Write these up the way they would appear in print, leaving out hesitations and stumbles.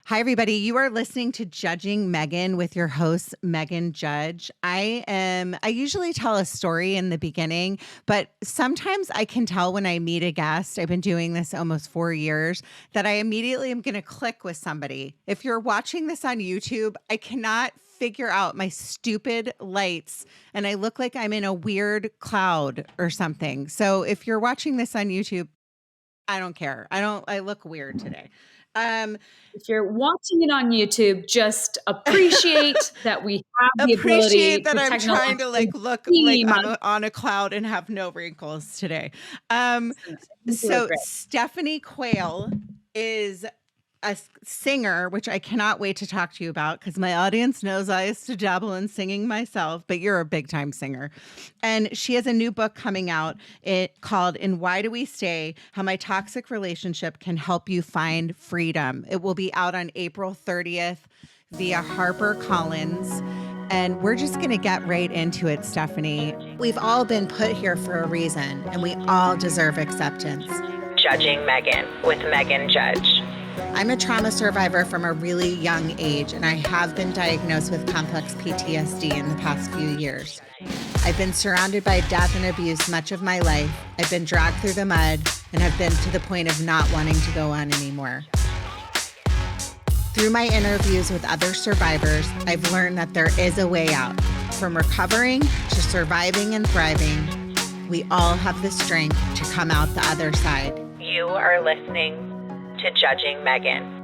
Hi, everybody. You are listening to Judging Meghan with your host, Meghan Judge. I usually tell a story in the beginning, but sometimes I can tell when I meet a guest, I've been doing this almost 4 years, that I immediately am going to click with somebody. If you're watching this on YouTube, I cannot figure out my stupid lights and I look like I'm in a weird cloud or something. So if you're watching this on YouTube, I don't care. I look weird today. If you're watching it on YouTube, just appreciate that we have the Appreciate ability that to I'm trying to technologically look like beam I'm on a cloud and have no wrinkles today. I think you look So great. Stephanie Quayle is a singer, which I cannot wait to talk to you about because my audience knows I used to dabble in singing myself, but you're a big time singer. And she has a new book coming out called "In Why Do We Stay? How My Toxic Relationship Can Help You Find Freedom." It will be out on April 30th via HarperCollins. And we're just going to get right into it, Stephanie. We've all been put here for a reason, and we all deserve acceptance. Judging Meghan with Meghan Judge. I'm a trauma survivor from a really young age, and I have been diagnosed with complex PTSD in the past few years. I've been surrounded by death and abuse much of my life. I've been dragged through the mud and have been to the point of not wanting to go on anymore. Through my interviews with other survivors, I've learned that there is a way out. From recovering to surviving and thriving, we all have the strength to come out the other side. You are listening to Judging Meghan.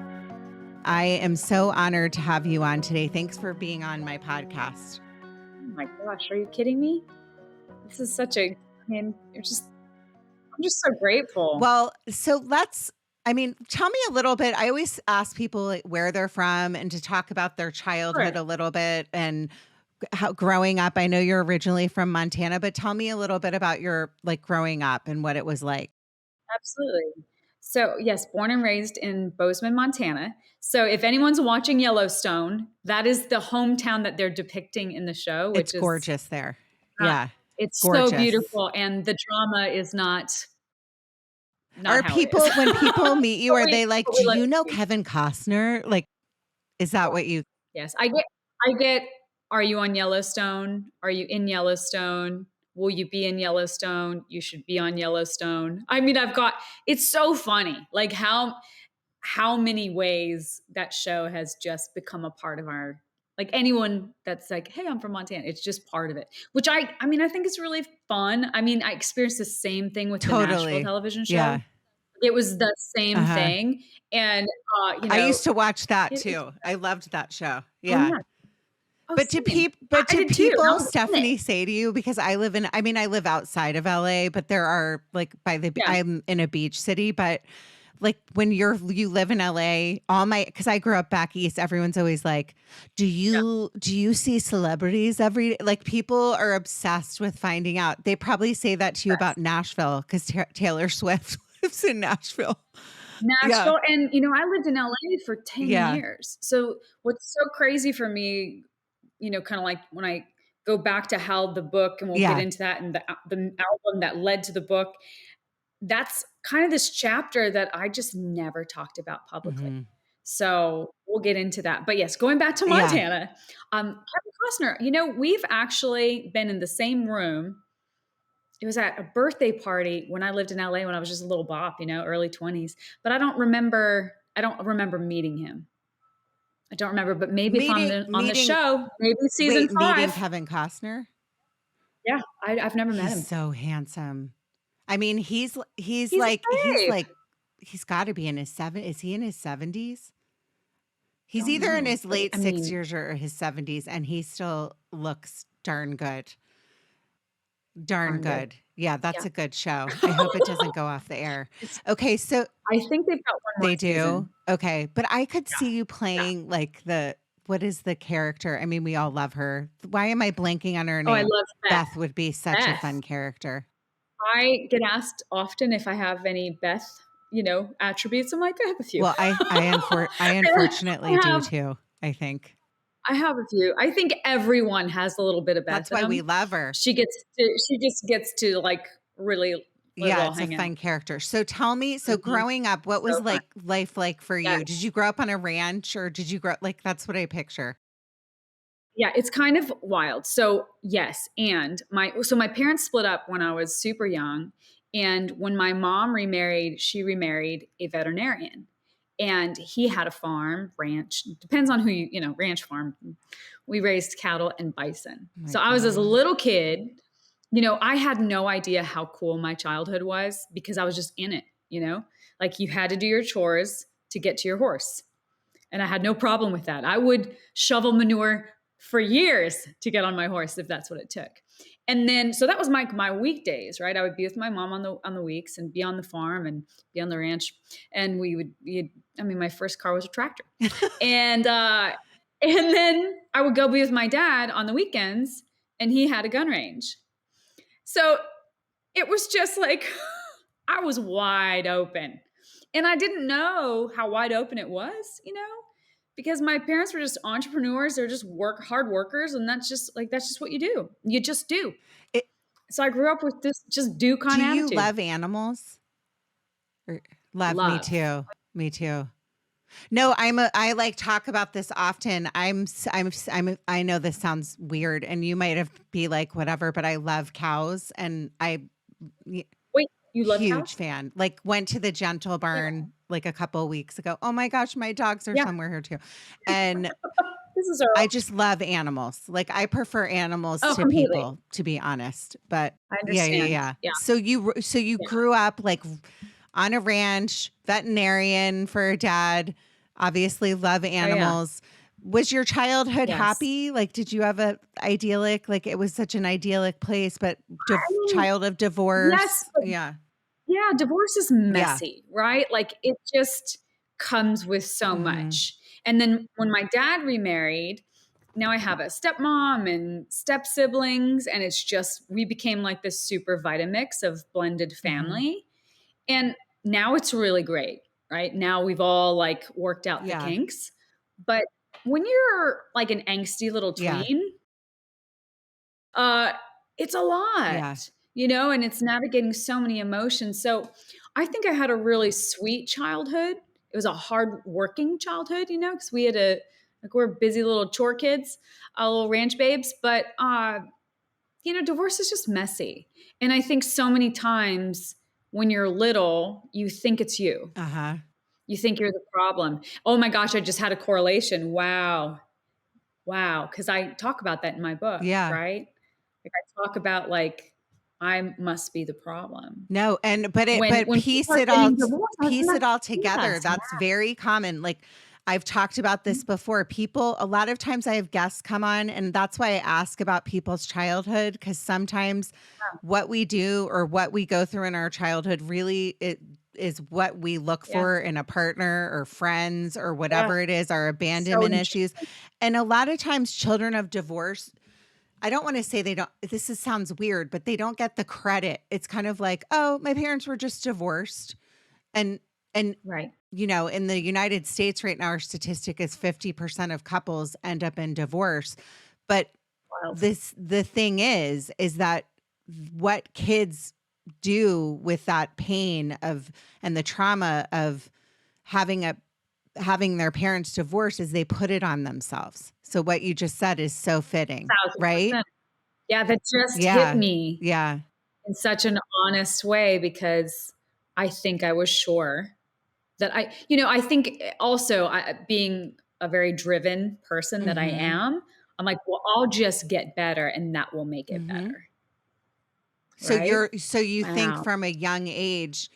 I am so honored to have you on today. Thanks for being on my podcast. Oh my gosh, are you kidding me? This is such a, I'm just so grateful. Well, so tell me a little bit. I always ask people like where they're from and to talk about their childhood a little bit and how growing up. I know you're originally from Montana, but tell me a little bit about your like growing up and what it was like. Absolutely. So, yes, born and raised in Bozeman, Montana. So, if anyone's watching Yellowstone, that is the hometown that they're depicting in the show, which It's gorgeous there. uh, Yeah. it's Gorgeous. so beautiful, and the drama is not Are how people it is. when people meet you, are they like, but do we let you it know be. Kevin Costner? Like, is that what you Yes, I get. Are you on Yellowstone? Are you in Yellowstone? Will you be in Yellowstone? You should be on Yellowstone. I mean, it's so funny, like how many ways that show has just become a part of our, like anyone that's like, hey, I'm from Montana. It's just part of it, which I mean, I think it's really fun. I mean, I experienced the same thing with the Nashville television show. Yeah. It was the same thing. And, I used to watch that it- too. I loved that show. oh, Yeah. yeah. Oh, But do same. people, I did too. I was in Stephanie, it. say to you, because I live outside of LA, but there are like Yeah. I'm in a beach city, but like when you live in LA, because I grew up back east, everyone's always like, do you see celebrities every day? Like people are obsessed with finding out. They probably say that to you about Nashville because Taylor Swift lives in Nashville. Nashville. And, I lived in LA for 10 Yeah. years. So what's so crazy for me, kind of like when I go back to how the book, and we'll get into that, and the album that led to the book, that's kind of this chapter that I just never talked about publicly. Mhm. So we'll get into that. But yes, going back to Yeah. Montana, Kevin Costner, we've actually been in the same room. It was at a birthday party when I lived in LA when I was just a little bop, early 20s. But I don't remember meeting him. I don't remember, but maybe if I'm on the show, maybe season 5. Meeting Kevin Costner? Yeah, I've never met him. He's so handsome. I mean, he's He's got to be in his Is he in his 70s? He's either in his late 60s or his 70s, and he still looks darn good. Darn good. Yeah, that's a good show. I hope it doesn't go off the air. Okay, so I think they've got one more they do. season. Okay, but I could see you playing like what is the character? I mean, we all love her. Why am I blanking on her name? Oh, I love Beth. Beth would be such a fun character. I get asked often if I have any Beth, attributes. I'm like, I have a few. Well, I unfortunately do too, I think. I have a few. I think everyone has a little bit of Beth. That's why we love her. She just gets to like really let it Yeah, all it's a hang out. fun character. So tell me, so Mhm. growing up, what was So fun. like life like for you? Did Yes. you grow up on a ranch or did you grow like that's what I picture. Yeah, it's kind of wild. So yes, and my parents split up when I was super young, and when my mom remarried, she remarried a veterinarian, and he had a farm, ranch, depends on who ranch farm. We raised cattle and bison. Oh my So I was as a God. little kid, I had no idea how cool my childhood was because I was just in it. Like you had to do your chores to get to your horse. And I had no problem with that. I would shovel manure for years to get on my horse if that's what it took. And then so that was my weekdays, right? I would be with my mom on the weeks and be on the farm and be on the ranch. And my first car was a tractor. And then I would go be with my dad on the weekends and he had a gun range. So it was just like I was wide open. And I didn't know how wide open it was, because my parents were just entrepreneurs. They're just hard workers. And that's just what you do. You just do. It, So I grew up with this just do do kind of you attitude. love animals? Love, me Love. too. Me too. No, I like talk about this often. I know this sounds weird and you might have be like whatever, but I love cows and Wait, you love huge cows? fan. Like went to the Gentle Yeah. Barn like a couple of weeks ago. Oh my gosh, my dogs are Yeah. somewhere here too. And This is I Earl. just love animals. Like I prefer animals Oh, to completely. people, to be honest. But I yeah, yeah, understand. yeah. Yeah. So you Yeah. grew up like on a ranch, veterinarian for a dad, obviously love Oh, yeah. animals. Was your childhood Yes. happy? Like, did you have a idyllic, like it was such an idyllic place, but I mean, child of yes, divorce? but Yeah. yeah, divorce is Yeah. messy, right? Like it just comes with so Hmm. much. And then when my dad remarried, now I have a stepmom and step siblings, and we became like this super Vitamix of blended Hmm. family. And now it's really great, right? Now we've all like worked out the Yeah. kinks. But when you're like an angsty little Yeah. tween, uh, it's a Yeah. lot, and it's navigating so many emotions. So I think I had a really sweet childhood. It was a hard working childhood, because we're busy little chore kids, little ranch babes. But, divorce is just messy. And I think so many times when you're little, you think it's you. Uh-huh. You think you're the problem. Oh my gosh, I just had a correlation. Wow. Wow. Because I talk about that in my book, Yeah. right? Like I talk about like I must be the problem. No, but When people piece are it all getting divorced, I was piece like, it all together. yes, yeah. That's very common. Like I've talked about this before. People, a lot of times I have guests come on, and that's why I ask about people's childhood, because sometimes what we do or what we go through in our childhood really it is what we look Yeah. for in a partner or friends or Yeah. whatever it is, our So abandonment issues. interesting. And a lot of times children of divorce, I don't want to say they don't, sounds weird, but they don't get the credit. It's kind of like, oh, my parents were just divorced. And Right. in the United States right now, our statistic is 50% of couples end up in divorce. But Wild. the thing is that what kids do with that pain of and the trauma of having their parents divorce is they put it on themselves. So what you just said is so fitting, right? 1,000%. Yeah, that just hit Yeah. me Yeah. in such an honest way because I think I was sure that I think also being a very driven person that I Mhm. am, I'm like, well, I'll just get better and that will make it Mhm. better. So Right? you think Wow. from a young age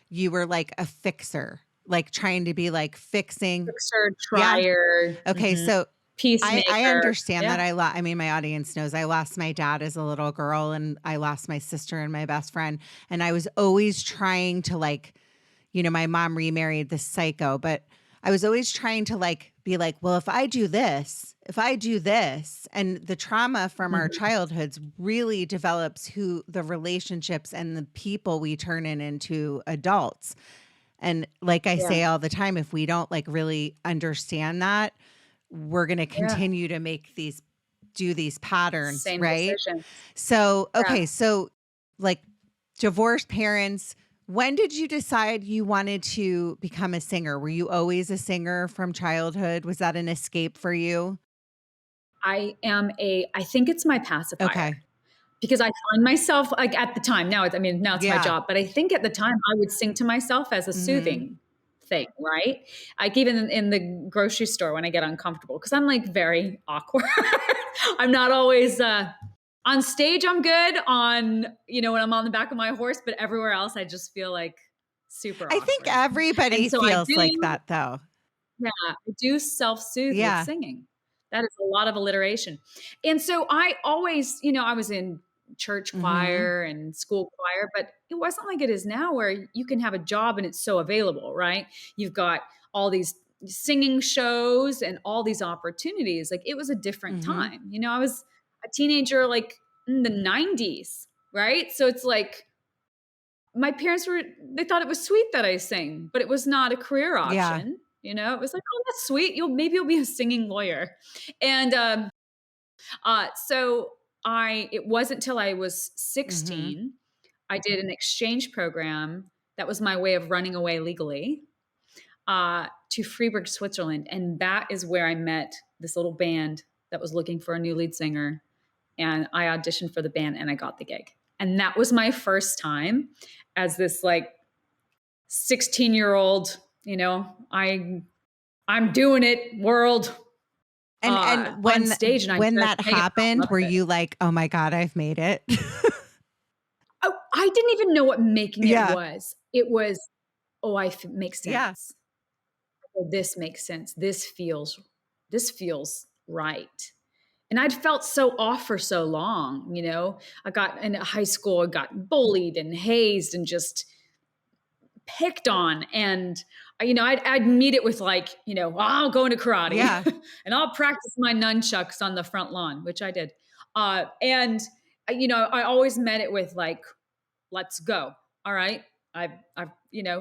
you were like a fixer, like trying to be like fixing. Fixer, Yeah. trier, Okay, so I peacemaker. understand Yeah. that I mean, my audience knows I lost my dad as a little girl and I lost my sister and my best friend. And I was always trying to like, my mom remarried this psycho, but I was always trying to like be like, well, if I do this, and the trauma from our Mhm. childhoods really develops who the relationships and the people we turn into adults. And like I Yeah. say all the time, if we don't like really understand that, we're going to Yeah. continue to do these patterns, Same right? decision. So, Yeah. okay, so like divorced parents. When did you decide you wanted to become a singer? Were you always a singer from childhood? Was that an escape for you? I think it's my pacifier. Okay. Because I find myself like at the time, now it's my Yeah. job, but I think at the time I would sing to myself as a Mhm. soothing thing, right? Like even in the grocery store when I get uncomfortable, because I'm like very awkward. I'm not always on stage. I'm good on, when I'm on the back of my horse, but everywhere else I just feel like super I think awkward. And everybody so I feels like do, that though. yeah, I do self-soothe with Yeah. singing. That is a lot of alliteration. And so I always, I was in church Mhm. choir and school choir, but it wasn't like it is now where you can have a job and it's so available, right? You've got all these singing shows and all these opportunities. Like it was a different Mhm. time. I was a teenager like in the 90s, right? So it's like my parents they thought it was sweet that I sing, but it was not a career Yeah. option. It was like, oh, that's sweet. Maybe you'll be a singing lawyer. And so it wasn't till I was Mhm. 16, I did an exchange program that was my way of running away legally to Freiburg, Switzerland. And that is where I met this little band that was looking for a new lead singer. And I auditioned for the band and I got the gig. And that was my first time as this like 16-year-old, I'm doing it world And on when stage. And I when just that Megan fell in happened, love were with it. you like, "Oh my god, I've made it?" Oh, I didn't even know what making it Yeah. was. It was, oh, makes Yeah. sense. Oh, this makes sense. This feels right. And I'd felt so off for so long, I got in high school, I got bullied and hazed and just picked on. And, I'd meet it with like, I'll go into karate Yeah. and I'll practice my nunchucks on the front lawn, which I did. And, I always met it with like, let's go. All right. I've,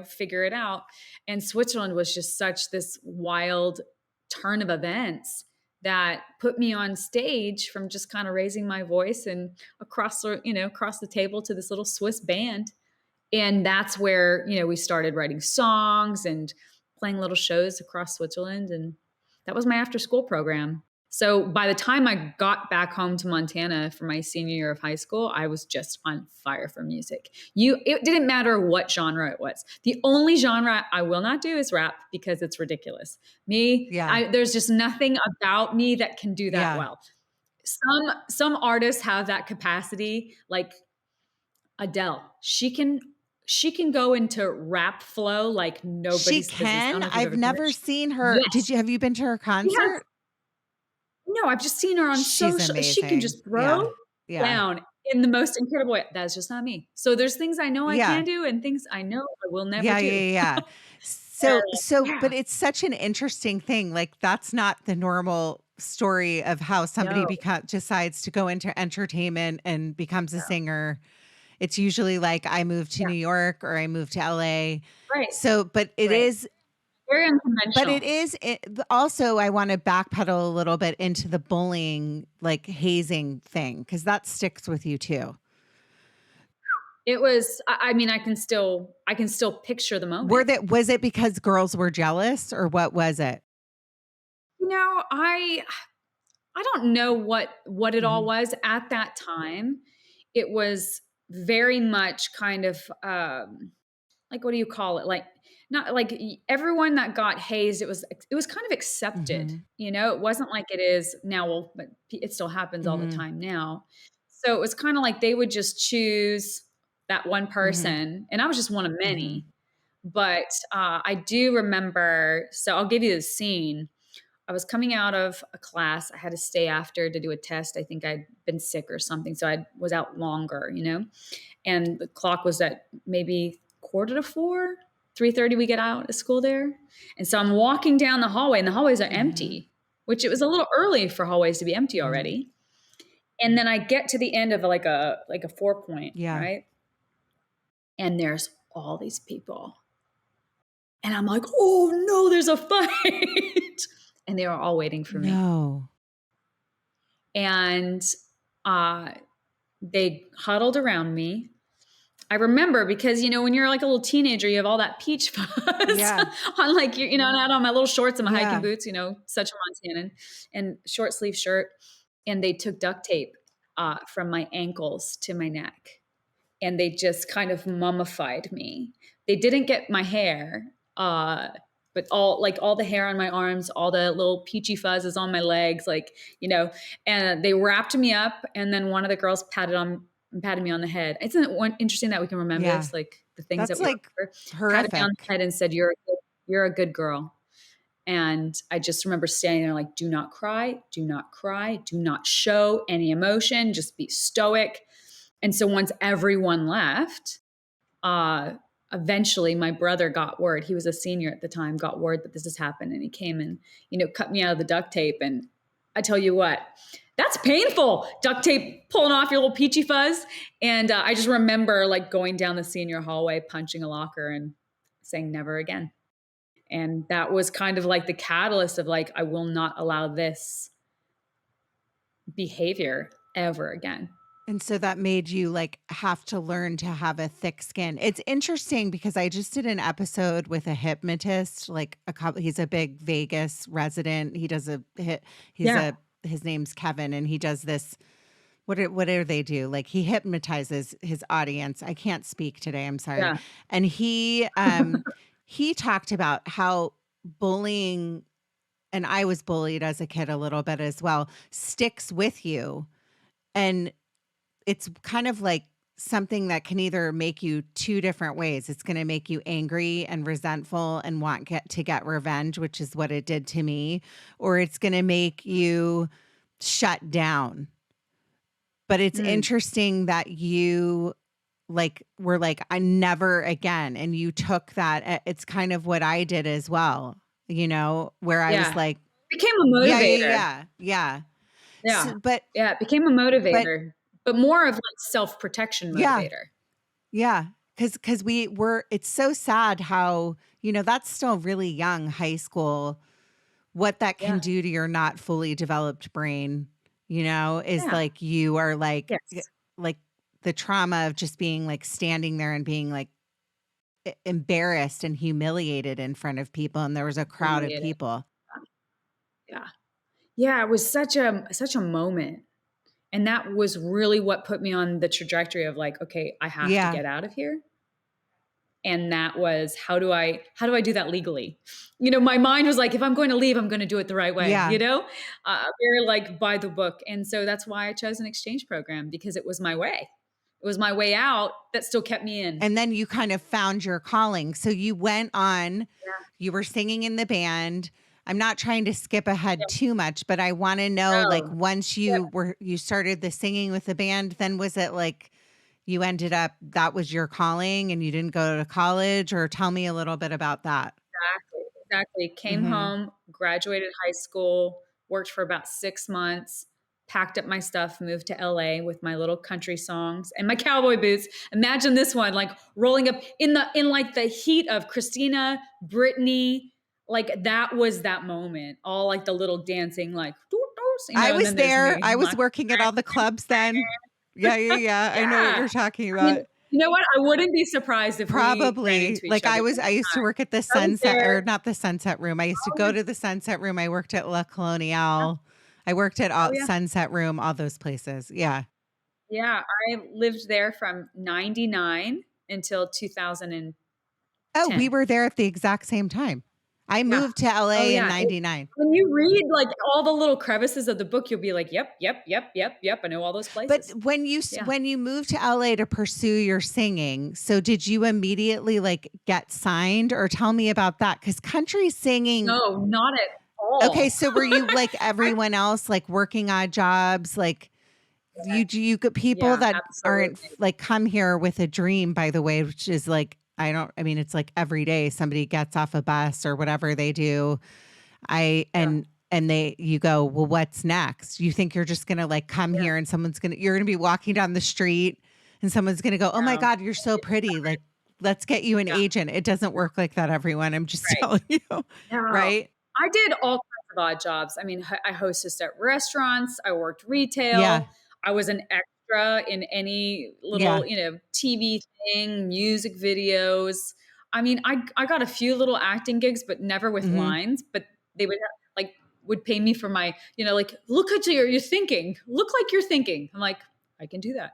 figure it out. And Switzerland was just such this wild turn of events that put me on stage from just kind of raising my voice and across the table to this little Swiss band. And that's where, we started writing songs and playing little shows across Switzerland. And that was my after school program. So by the time I got back home to Montana for my senior year of high school, I was just on fire for music. It didn't matter what genre it was. The only genre I will not do is rap because it's ridiculous. Yeah. There's just nothing about me that can do that Yeah. well. Some artists have that capacity, like Adele. She can go into rap flow like She nobody's business. I don't can. know if you've I've ever seen never it. seen her. Yes, Have you been to her she has. concert? No, I've just seen her on She's social. She can amazing. just throw Yeah. Yeah. down in the most incredible way. That's just not me. So there's things I know I Yeah. can do and things I know I will never Yeah, yeah, do. yeah. Yeah. So, Yeah. but it's such an interesting thing. Like that's not the normal story of how somebody No. decides to go into entertainment and becomes a No. singer. It's usually like I moved to Yeah. New York or I moved to LA. Right. So, Right. Very but it unconventional. is also, I want to backpedal a little bit into the bullying, like hazing thing, because that sticks with you too. It was. I mean, I can still picture the moment. Was it because girls were jealous or what was it? I don't know what it all Mhm. was at that time. It was very much kind of like, what do you call it? Like, not like everyone that got hazed, it was kind of accepted. Mhm. It wasn't like it is now. Well, but it still happens all the Mhm. time now. So it was kind of like they would just choose that one Mhm. person, and I was just one of Mhm. many. But I do remember. So I'll give you the scene. I was coming out of a class. I had to stay after to do a test. I think I'd been sick or something, so I was out longer. And the clock was at maybe quarter to 4, 3:30. We get out of school there, and so I'm walking down the hallway, and the hallways are Mhm. empty, which it was a little early for hallways to be empty Mhm. already. And then I get to the end of like a 4 point, Yeah. right? And there's all these people, and I'm like, oh no, there's a fight, and they were all waiting for me. No. And uh, they huddled around me. I remember because, when you're like a little teenager, you have all that peach fuzz Yeah. on like, and I had on my little shorts and my hiking Yeah. boots, such a Montanan, and short sleeve shirt. And they took duct tape from my ankles to my neck, and they just kind of mummified me. They didn't get my hair, but all the hair on my arms, all the little peachy fuzzes on my legs, and they wrapped me up. And then one of the girls patted me on the head. Isn't it interesting that we can remember Yeah. this, like the things That's that we like remember? horrific. Patted me on the head and said, "You're a good girl." And I just remember standing there like, do not cry, do not cry, do not show any emotion, just be stoic. And so once everyone left, eventually my brother got word. He was a senior at the time, got word that this has happened. And he came and, cut me out of the duct tape. And I tell you what, that's painful. Duct tape pulling off your little peachy fuzz. And I just remember like going down the senior hallway, punching a locker and saying never again. And that was kind of like the catalyst of like, I will not allow this behavior ever again. And so that made you like have to learn to have a thick skin. It's interesting because I just did an episode with a hypnotist, like he's a big Vegas resident. He does his name's Kevin, and he does this. What do they do? Like he hypnotizes his audience. I can't speak today. I'm sorry. Yeah. And he talked about how bullying, and I was bullied as a kid a little bit as well, sticks with you. And it's kind of like something that can either make you two different ways. It's going to make you angry and resentful and want to get revenge, which is what it did to me, or it's going to make you shut down. But it's interesting that you were like, I never again. And you took that. It's kind of what I did as well, where I was like, it became a motivator. Yeah. So, it became a motivator, but more of like self-protection motivator. Yeah. Cause it's so sad how, that's still really young, high school, what that can do to your not fully developed brain, is like, you are like, like the trauma of just being like standing there and being like embarrassed and humiliated in front of people. And there was a crowd of people. Yeah. It was such a moment. And that was really what put me on the trajectory of like, okay, I have to get out of here. And that was, how do I do that legally? My mind was like, if I'm going to leave, I'm going to do it the right way, very like by the book. And so that's why I chose an exchange program, because it was my way. It was my way out that still kept me in. And then you kind of found your calling. So you went on, you were singing in the band. I'm not trying to skip ahead too much, but I want to know, like, once you started the singing with the band, then was it like you ended up, that was your calling and you didn't go to college? Or tell me a little bit about that. Exactly. Came home, graduated high school, worked for about 6 months, packed up my stuff, moved to LA with my little country songs and my cowboy boots. Imagine this one, like rolling up in like the heat of Christina, Britney. Like that was that moment. All like the little dancing, like I was there. I was working at all the clubs then. Yeah. I know what you're talking about. You know what? I wouldn't be surprised if probably we ran into each like other I used to work at the Sunset, or not the Sunset Room. I used to go to the Sunset Room. I worked at La Coloniale. I worked at Sunset Room, all those places. Yeah. Yeah. I lived there from 99 until 2010. Oh, we were there at the exact same time. I moved to LA in 99. When you read like all the little crevices of the book, you'll be like, yep. I know all those places. But when you moved to LA to pursue your singing, so did you immediately like get signed, or tell me about that? Because country singing. No, not at all. Okay. So were you like everyone else, like working odd jobs? Like you get people that aren't like come here with a dream, by the way, which is like, it's like every day somebody gets off a bus or whatever they do. And you go, well, what's next? You think you're just going to like come here and you're going to be walking down the street and someone's going to go, oh my God, you're so pretty. Like, let's get you an agent. It doesn't work like that, everyone. I'm just telling you. Right. I did all kinds of odd jobs. I mean, I hostessed at restaurants. I worked retail. I was an extra extra in any little, TV thing, music videos. I mean, I got a few little acting gigs, but never with lines. But they would would pay me for my, like, look at you're thinking, look like you're thinking. I'm like, I can do that.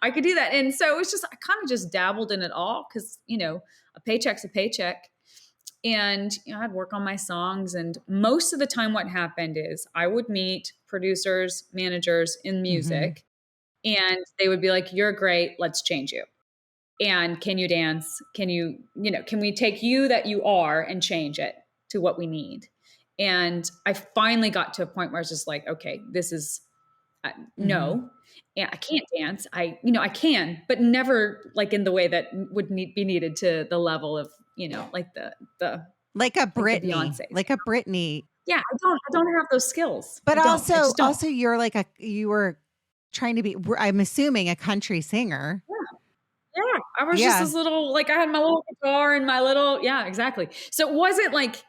I could do that. And so it was just, I kind of just dabbled in it all because, a paycheck's a paycheck. And I'd work on my songs. And most of the time what happened is I would meet producers, managers in music, and they would be like, you're great, let's change you. And can you dance? Can you, can we take you that you are and change it to what we need? And I finally got to a point where I was just like, okay, this is no, and I can't dance. I can, but never like in the way that would be needed to the level of, like the like a like Britney, like a Britney. Yeah, I don't have those skills. But also you're like you were trying to be, I'm assuming, a country singer. Yeah, I was just this little, like I had my little guitar and my little, exactly. So it wasn't like,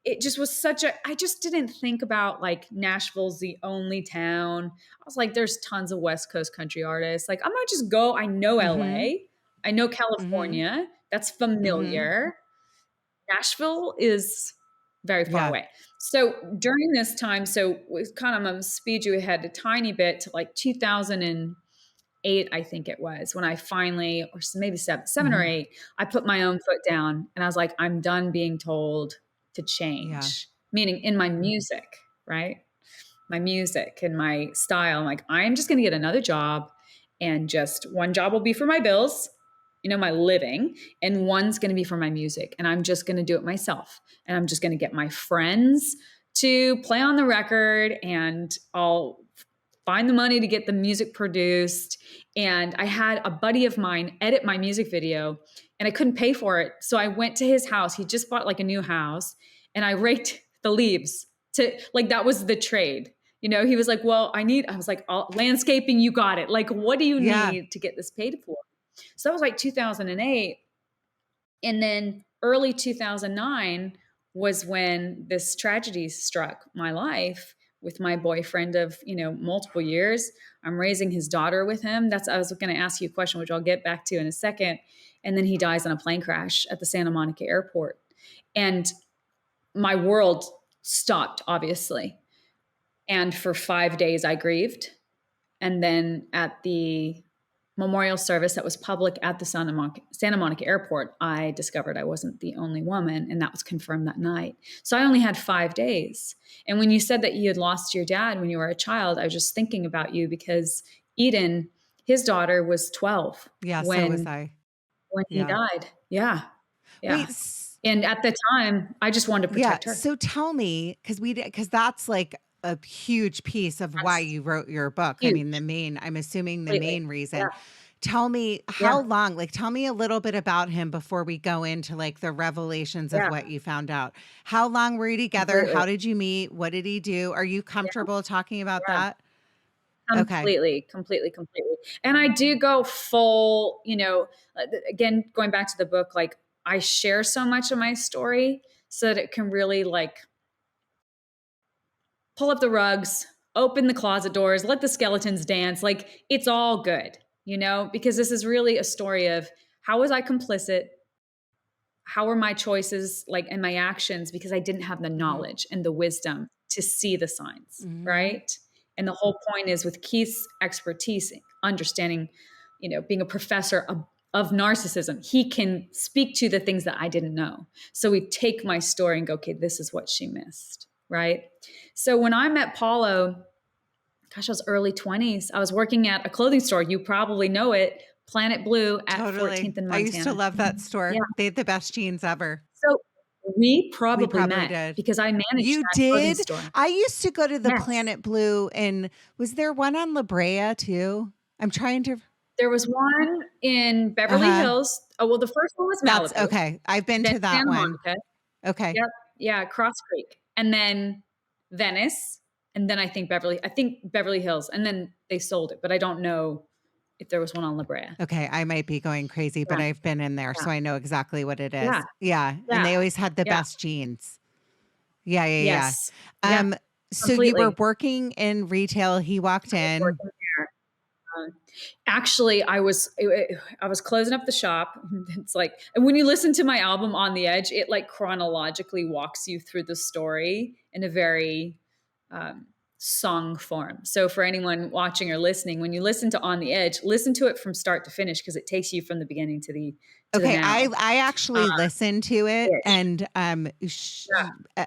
it just was I just didn't think about like Nashville's the only town. I was like, there's tons of West Coast country artists. Like, I'm gonna just go. I know LA. I know California. That's familiar. Nashville is very far away. So during this time, so we kind of speed you ahead a tiny bit to like 2008, I think it was, when I finally, or maybe seven or eight, I put my own foot down and I was like, I'm done being told to change, meaning in my music, right? My music and my style. I'm like, I'm just going to get another job, and just one job will be for my bills, my living, and one's going to be for my music. And I'm just going to do it myself. And I'm just going to get my friends to play on the record, and I'll find the money to get the music produced. And I had a buddy of mine edit my music video, and I couldn't pay for it. So I went to his house. He just bought like a new house, and I raked the leaves to, like, that was the trade. He was like, well, I was like, landscaping, you got it. Like, what do you need to get this paid for? So that was like 2008. And then early 2009 was when this tragedy struck my life with my boyfriend of, multiple years. I'm raising his daughter with him. I was going to ask you a question, which I'll get back to in a second. And then he dies in a plane crash at the Santa Monica airport. And my world stopped, obviously. And for 5 days I grieved. And then at the memorial service that was public at the Santa Monica airport, I discovered I wasn't the only woman, and that was confirmed that night. So I only had 5 days. And when you said that you had lost your dad when you were a child, I was just thinking about you, because Eden, his daughter, was 12. Yeah, so was I. When he died. Yeah. Wait, and at the time, I just wanted to protect her. So tell me, because that's like a huge piece of why you wrote your book. Huge. I mean, I'm assuming the main reason. Yeah. Tell me how long, tell me a little bit about him before we go into like the revelations of what you found out. How long were you together? Completely. How did you meet? What did he do? Are you comfortable talking about that? Completely. And I do go full, again, going back to the book, like I share so much of my story so that it can really like pull up the rugs, open the closet doors, let the skeletons dance. Like, it's all good, because this is really a story of how was I complicit? How were my choices and my actions? Because I didn't have the knowledge and the wisdom to see the signs, right? And the whole point is, with Keith's expertise, understanding, being a professor of narcissism, he can speak to the things that I didn't know. So we take my story and go, okay, this is what she missed, right? So when I met Paulo, gosh, I was early 20s. I was working at a clothing store. You probably know it, Planet Blue at 14th and Montana. I used to love that store. Yeah. They had the best jeans ever. So we probably met did. Because I managed that clothing store. I used to go to the Planet Blue, and was there one on La Brea too? I'm trying to. There was one in Beverly Hills. Oh, well, the first one was Malibu. Okay. I've been to that one. Monica. Okay. Yep. Yeah. Cross Creek. And then Venice. And then I think Beverly Hills. And then they sold it, but I don't know if there was one on La Brea. Okay. I might be going crazy, but I've been in there, so I know exactly what it is. Yeah. And they always had the best jeans. Yeah. Yes. So you were working in retail. He walked in. Actually, I was closing up the shop. It's like, and when you listen to my album On the Edge, it like chronologically walks you through the story in a very song form. So for anyone watching or listening, when you listen to On the Edge, listen to it from start to finish because it takes you from the beginning to the Okay, now. I actually listened to it, Edge. and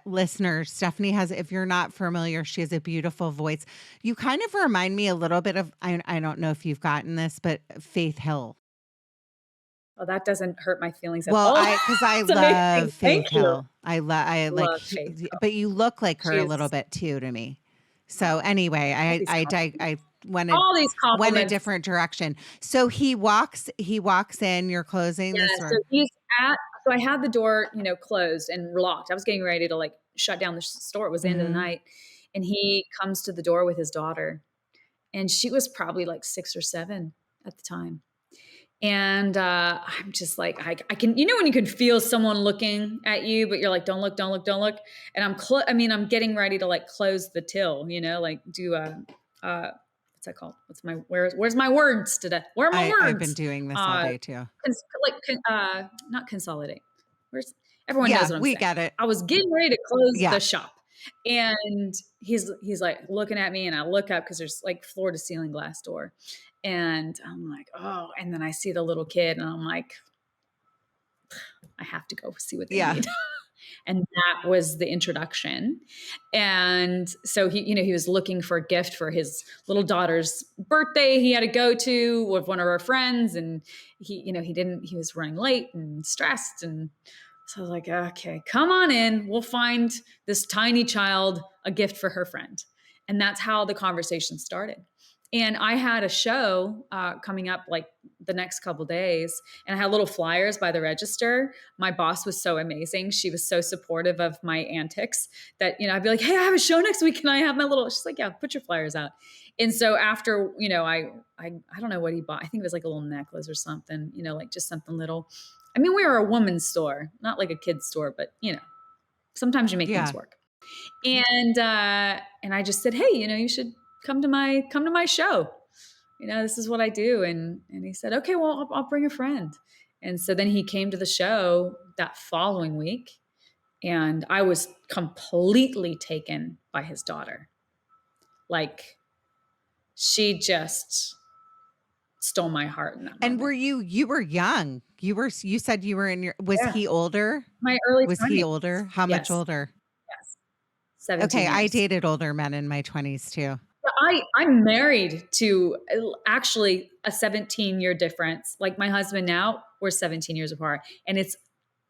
listeners, Stephanie has, if you're not familiar, she has a beautiful voice. You kind of remind me a little bit of, I don't know if you've gotten this, but Faith Hill. Well, that doesn't hurt my feelings at Well, all. because I It's love amazing. Faith Thank you. Hill. I like, Love Faith Hill. but you look like her a She's- little bit too to me. So anyway, these I went all these a compliments. different direction. So he walks in. You're closing Yeah, this so door. he's so I had the door, closed and locked. I was getting ready to like shut down the store. It was the end of the night. And he comes to the door with his daughter. And she was probably like 6 or 7 at the time. And I'm just like, I can, when you can feel someone looking at you, but you're like, don't look, don't look, don't look. And I'm getting ready to like close the till, like do what's that called? Where's my words today? Where are my words? I've been doing this all day too. Not consolidate. Everyone knows what I'm saying. We get it. I was getting ready to close the shop. And he's like looking at me, and I look up because there's like floor to ceiling glass door. And I'm like, oh, and then I see the little kid, and I'm like, I have to go see what they need. And that was the introduction. And so he was looking for a gift for his little daughter's birthday. He had to go to with one of our friends, and he was running late and stressed. And so I was like, okay, come on in. We'll find this tiny child a gift for her friend. And that's how the conversation started. And I had a show coming up like the next couple days, and I had little flyers by the register. My boss was so amazing. She was so supportive of my antics that, I'd be like, hey, I have a show next week. Can I have my little, she's like, yeah, put your flyers out. And so after, I don't know what he bought. I think it was like a little necklace or something, like just something little. I mean, we were a woman's store, not like a kid's store, but sometimes you make things work. And I just said, hey, you should come to my show. This is what I do. And he said, okay, well, I'll bring a friend. And so then he came to the show that following week, and I was completely taken by his daughter. Like, she just stole my heart in that moment. And you were young. You said you were in your, was he older? My early 20s. Was he older? How much older? Yes. 17 years. I dated older men in my 20s too. I'm married to actually a 17-year difference. Like my husband now, we're 17 years apart, and it's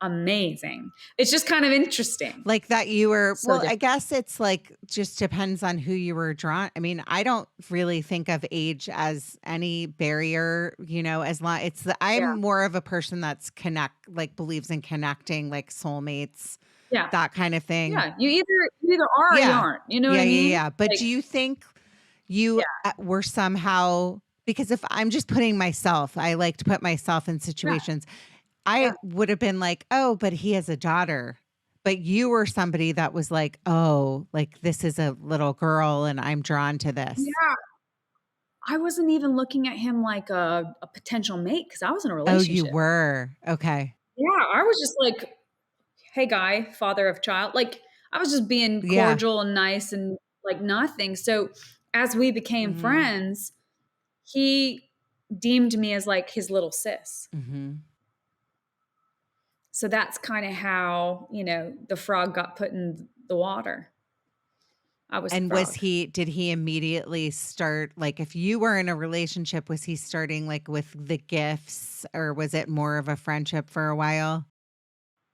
amazing. It's just kind of interesting. Like that you were, so different. I guess it's like, just depends on who you were drawn. I mean, I don't really think of age as any barrier, as long I'm more of a person that's believes in connecting, like soulmates, that kind of thing. Yeah. You either are or you aren't, what I mean? Yeah. But do you think you were somehow, because if I'm just putting myself, I like to put myself in situations. I would have been like, oh, but he has a daughter. But you were somebody that was like, oh, like this is a little girl and I'm drawn to this. Yeah. I wasn't even looking at him like a potential mate because I was in a relationship. Oh, you were? Okay. Yeah. I was just like, hey, guy, father of child. Like, I was just being cordial and nice and like nothing. So as we became friends, he deemed me as like his little sis. Mm-hmm. So that's kind of how, the frog got put in the water. Did he immediately start, like if you were in a relationship, was he starting like with the gifts, or was it more of a friendship for a while?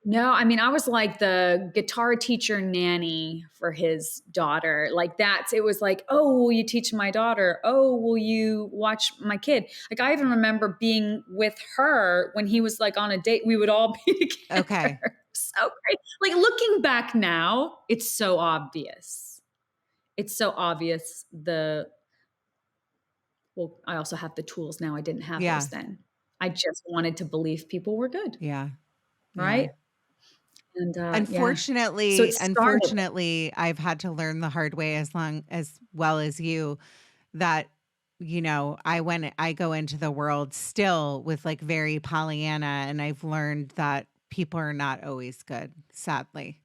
No, I mean, I was like the guitar teacher nanny for his daughter. Like it was like, oh, will you teach my daughter? Oh, will you watch my kid? Like I even remember being with her when he was like on a date. We would all be together. Okay. So great. Like looking back now, it's so obvious. It's so obvious. I also have the tools now. I didn't have those then. I just wanted to believe people were good. Yeah. Right. Yeah. And unfortunately, I've had to learn the hard way as well as you, that I go into the world still with like very Pollyanna, and I've learned that people are not always good, sadly.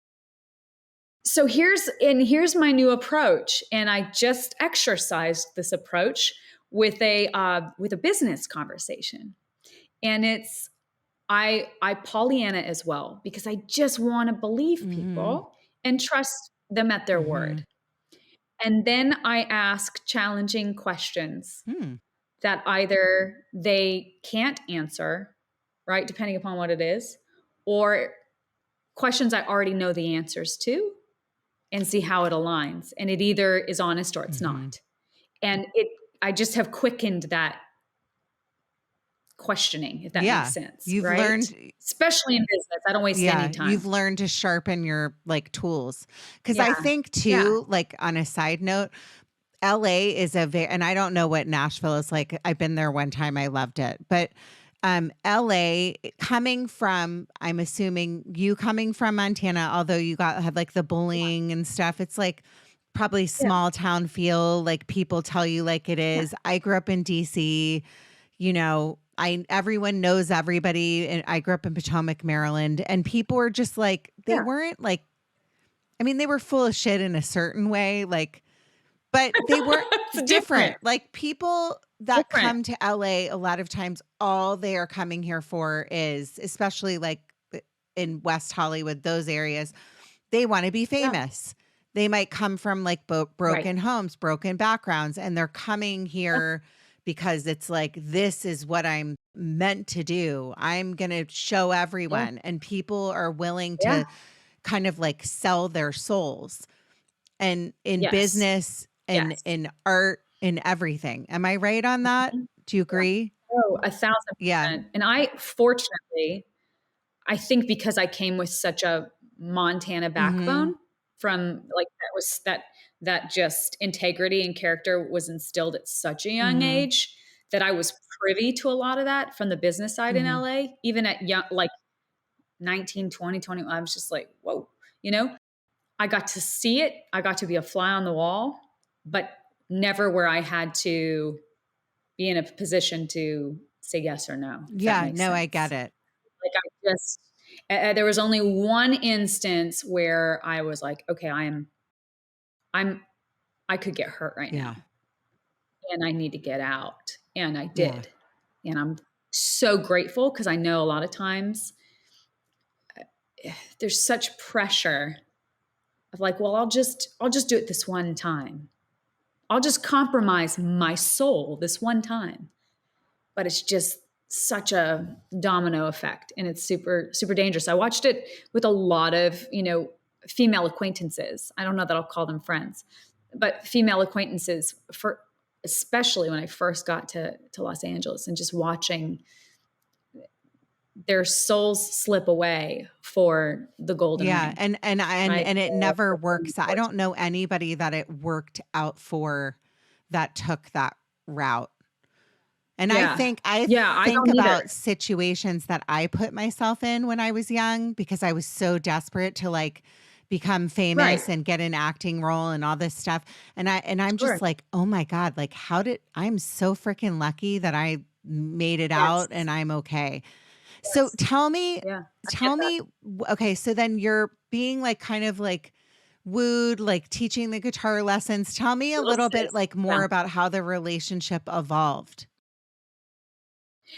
So here's my new approach, and I just exercised this approach with a business conversation, and it's I Pollyanna as well because I just want to believe Mm-hmm. people and trust them at their Mm-hmm. word, and then I ask challenging questions Hmm. that either they can't answer, right, depending upon what it is, or questions I already know the answers to and see how it aligns. And it either is honest or it's Mm-hmm. not. And I just have quickened that questioning, if that makes Yeah. sense, You've right? learned Especially in business. I don't waste any Yeah, you've time. learned to sharpen your like tools. Cause Yeah. I think Yeah. too, like on a side note, LA is and I don't know what Nashville is like. I've been there one time. I loved it. But LA coming from, I'm assuming you coming from Montana, although you had like the bullying and stuff. It's like probably Yeah. small town feel, like people tell you like it Yeah. is. I grew up in DC, everyone knows everybody, and I grew up in Potomac, Maryland, and people were just like, they Yeah. weren't like, I mean, they were full of shit in a certain way, like, but they were It's different. different. Like people that Different. come to LA, a lot of times all they are coming here for is, especially like in West Hollywood, those areas, they want to be Yeah. famous. They might come from like Right. broken homes, broken backgrounds, and they're coming Yeah. here because it's like, this is what I'm meant to do. I'm going to show Yeah. everyone. And people are willing Yeah. to kind of like sell their souls, and in Yes. business and Yes. in art, in everything. Am I right on that? Mhm. Do you Yeah. agree? Oh, Yeah. 1,000%. And fortunately, I think because I came with such a Montana Mm-hmm. backbone from like that just integrity and character was instilled at such a young Mm-hmm. age that I was privy to a lot of that from the business side in Mm-hmm. LA, even at young, like 19, 20, 21. I was just like, whoa, you know, I got to see it. I got to be a fly on the wall, but never where I had to be in a position to say yes or no, if that Yeah. makes No, I get sense. it. Like I just, there was only one instance where I was like, okay, I could get hurt right Yeah. now and I need to get out. And I Yeah. did. And I'm so grateful because I know a lot of times there's such pressure of like, well, I'll just do it this one time. I'll just compromise my soul this one time. But it's just such a domino effect and it's super super dangerous. I watched it with a lot of female acquaintances. I don't know that I'll call them friends, but female acquaintances, for especially when I first got to Los Angeles, and just watching their souls slip away for the golden Yeah. ring, And right? and it never For fame and works out. I fortune. don't know anybody that it worked out for that took that route. And I Yeah, think I yeah, I think don't either. about situations that I put myself in when I was young because I was so desperate to like become Right, famous and get an acting role and all this stuff. And I'm just sure. like, "Oh my God, like I'm so freaking lucky that I made it out Yes, and I'm okay." So yes, tell me yeah, I get tell that. me okay, so then you're being like kind of like wooed, like teaching the guitar lessons. Tell me a Little little bit sis, like more yeah. about how the relationship evolved.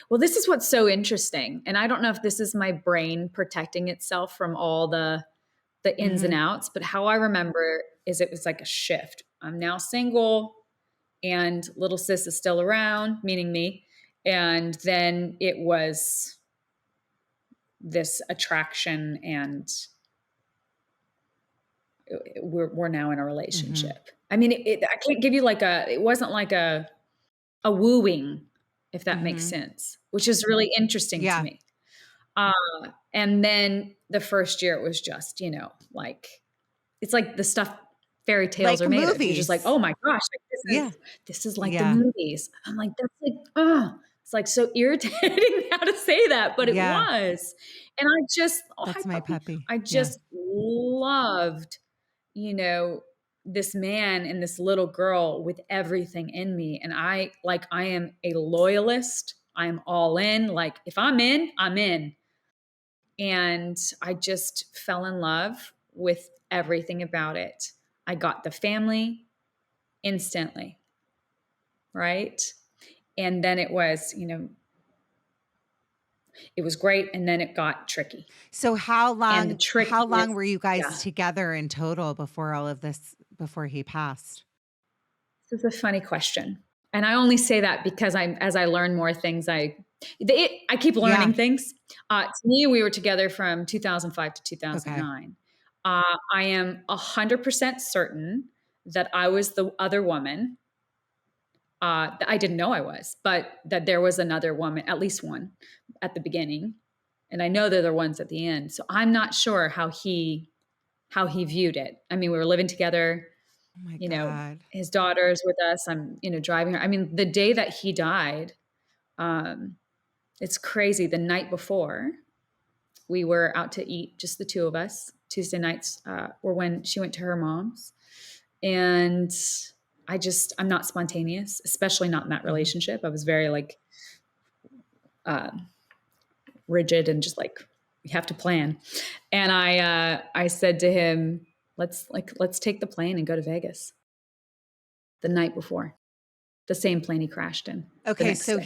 Well, this is what's so interesting. And I don't know if this is my brain protecting itself from all the ins and Mhm. outs, but how I remember is it was like a shift. I'm now single and little sis is still around, meaning me. And then it was this attraction and we're now in a Mhm. relationship. I mean, I can't give you like it wasn't like a wooing, if that makes Mhm. sense, which is really interesting to Yeah. me. Uh, and then the first year it was just, like it's like the stuff fairy tales Like are made of. You're just like, movies. oh my gosh, like Yeah. this is like the Yeah. movies. I'm like, that's like, oh, it's like so irritating how to say that, but it Yeah. was. And oh, hi That's my puppy. puppy. I Yeah. just loved, you know, this man and this little girl with everything in me. And I am a loyalist. I'm all in. Like, if I'm in, I'm in. And I just fell in love with everything about it. I got the family instantly, right? And then it was, it was great. And then it got tricky. So how And the long trickiness, were you guys yeah. together in total before all of this, before he passed? This is a funny question. And I only say that because as I learn more things, I keep learning Yeah. things. To me, we were together from 2005 to 2009. I am 100% certain that I was the other woman. I didn't know I was, but that there was another woman, at least one, at the beginning, and I know there are ones at the end. So I'm not sure how he viewed it. I mean, we were living together. Oh my God. His daughter's with us. I'm, driving her. I mean, the day that he died, it's crazy. The night before, we were out to eat, just the two of us. Tuesday nights were when she went to her mom's. And I'm not spontaneous, especially not in that relationship. I was very rigid and just like, we have to plan. And I said to him, let's take the plane and go to Vegas. The night before, the same plane he crashed in. Okay. So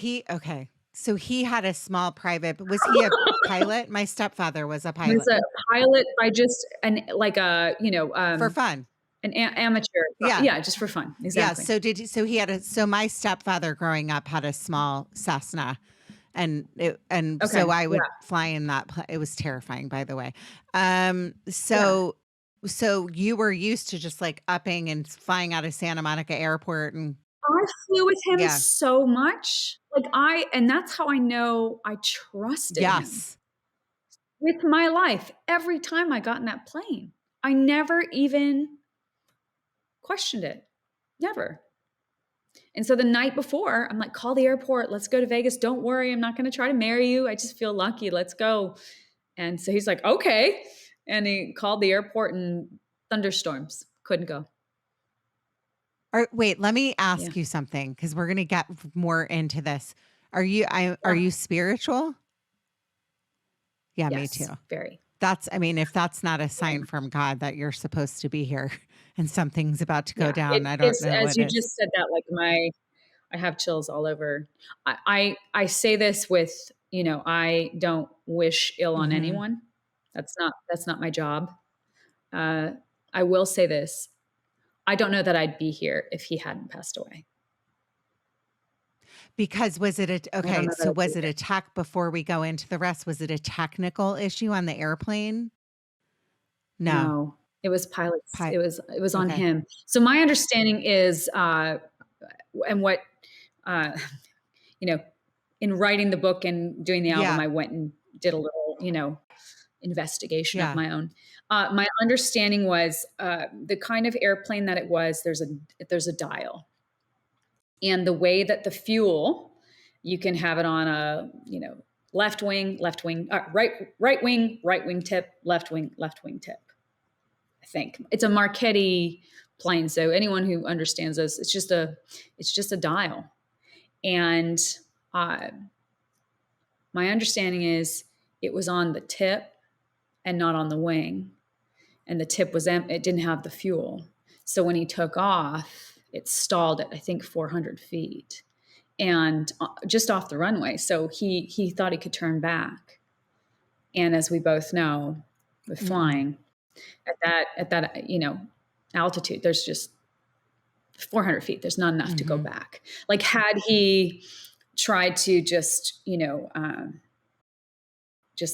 he had a small private, but was he a pilot? My stepfather was a pilot. He was a pilot by just for fun. An amateur. Yeah, just for fun. Exactly. Yeah. So my stepfather growing up had a small Cessna. So I would fly in that. It was terrifying, by the way. So you were used to just like upping and flying out of Santa Monica Airport, and I flew with him so much. And that's how I know I trusted him with my life. Every time I got in that plane, I never even questioned it. Never. And so the night before, I'm like, call the airport. Let's go to Vegas. Don't worry. I'm not going to try to marry you. I just feel lucky. Let's go. And so he's like, okay. And he called the airport and thunderstorms. Couldn't go. Wait, let me ask you something, because we're going to get more into this. Are you spiritual? Yeah, yes, me too. Very. If that's not a sign from God that you're supposed to be here and something's about to go down, I don't know. As you just said that, I have chills all over. I say this with, I don't wish ill on anyone. That's not my job. I will say this. I don't know that I'd be here if he hadn't passed away. Because was it a tech, before we go into the rest, was it a technical issue on the airplane? No. It was pilots. It was on him. So my understanding is, and what, in writing the book and doing the album, I went and did a little, investigation of my own. My understanding was the kind of airplane that it was, there's a dial. And the way that the fuel, you can have it on a, right wing, right wing tip, left wing tip. I think it's a Marchetti plane. So anyone who understands this, it's just a dial. And my understanding is it was on the tip and not on the wing. And the tip was empty. It didn't have the fuel. So when he took off, it stalled at, I think, 400 feet and just off the runway. So he thought he could turn back. And as we both know, with flying at that altitude, there's just 400 feet. There's not enough to go back. Like, had he tried to just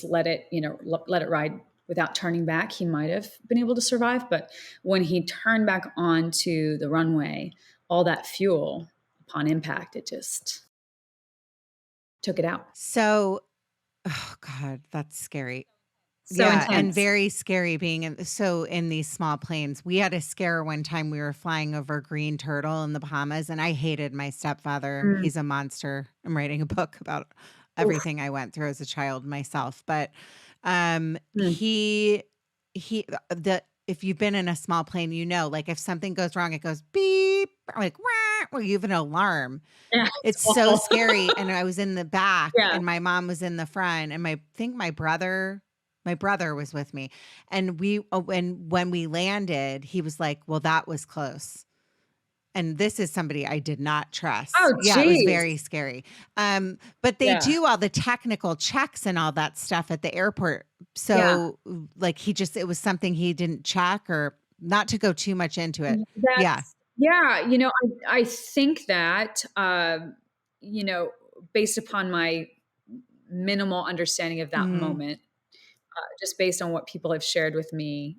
let it ride without turning back, he might have been able to survive. But when he turned back onto the runway, all that fuel upon impact, it just took it out. So, oh God, that's scary. So intense. And very scary being in these small planes. We had a scare one time. We were flying over Green Turtle in the Bahamas, and I hated my stepfather. He's a monster. I'm writing a book about everything I went through as a child myself. But the if you've been in a small plane, like if something goes wrong, it goes beep, or like, wah, or you have an alarm. Yeah, it's It's so awful. scary. And I was in the back Yeah. and my mom was in the front, and I think my brother was with me. And when we landed, he was like, well, that was close. And this is somebody I did not trust. Oh, Yeah, it was geez. very scary. But they Yeah. do all the technical checks and all that stuff at the airport. So like it was something he didn't check, or not to go too much into it. Yeah. Yeah. You know, I think that, you know, based upon my minimal understanding of that moment, just based on what people have shared with me,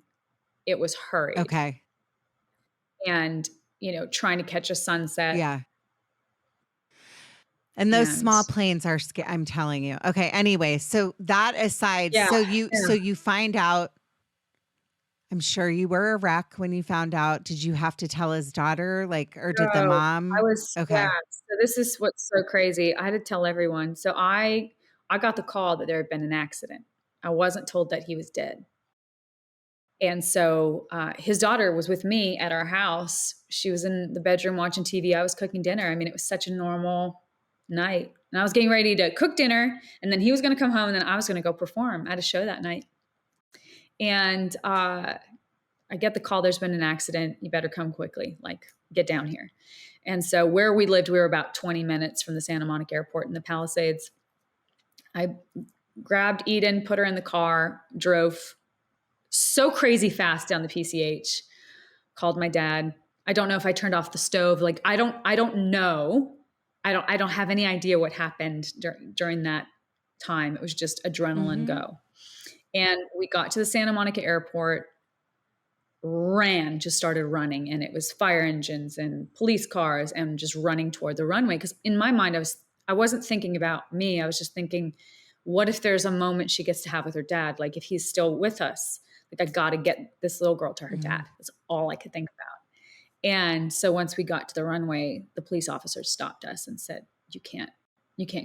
it was hurried. Okay. And, you know, trying to catch a sunset. Yeah. And those small planes are scary, I'm telling you. Okay. Anyway, so that aside, so you find out, I'm sure you were a wreck when you found out. Did you have to tell his daughter, like, or did the mom? I was, okay. yeah. So this is what's so crazy. I had to tell everyone. So I got the call that there had been an accident. I wasn't told that he was dead. And so his daughter was with me at our house. She was in the bedroom watching TV. I was cooking dinner. I mean, it was such a normal night. And I was getting ready to cook dinner, and then he was going to come home, and then I was going to go perform at a show that night. And I get the call, there's been an accident. You better come quickly, like get down here. And so where we lived, we were about 20 minutes from the Santa Monica Airport in the Palisades. I grabbed Eden, put her in the car, drove so crazy fast down the PCH, called my dad. I don't know if I turned off the stove. Like, I don't know. I don't have any idea what happened during that time. It was just adrenaline go. And we got to the Santa Monica Airport, just started running, and it was fire engines and police cars and just running toward the runway. Because in my mind, I wasn't thinking about me. I was just thinking, what if there's a moment she gets to have with her dad? Like, if he's still with us, like, I got to get this little girl to her dad. That's all I could think about. And so once we got to the runway, the police officers stopped us and said, you can't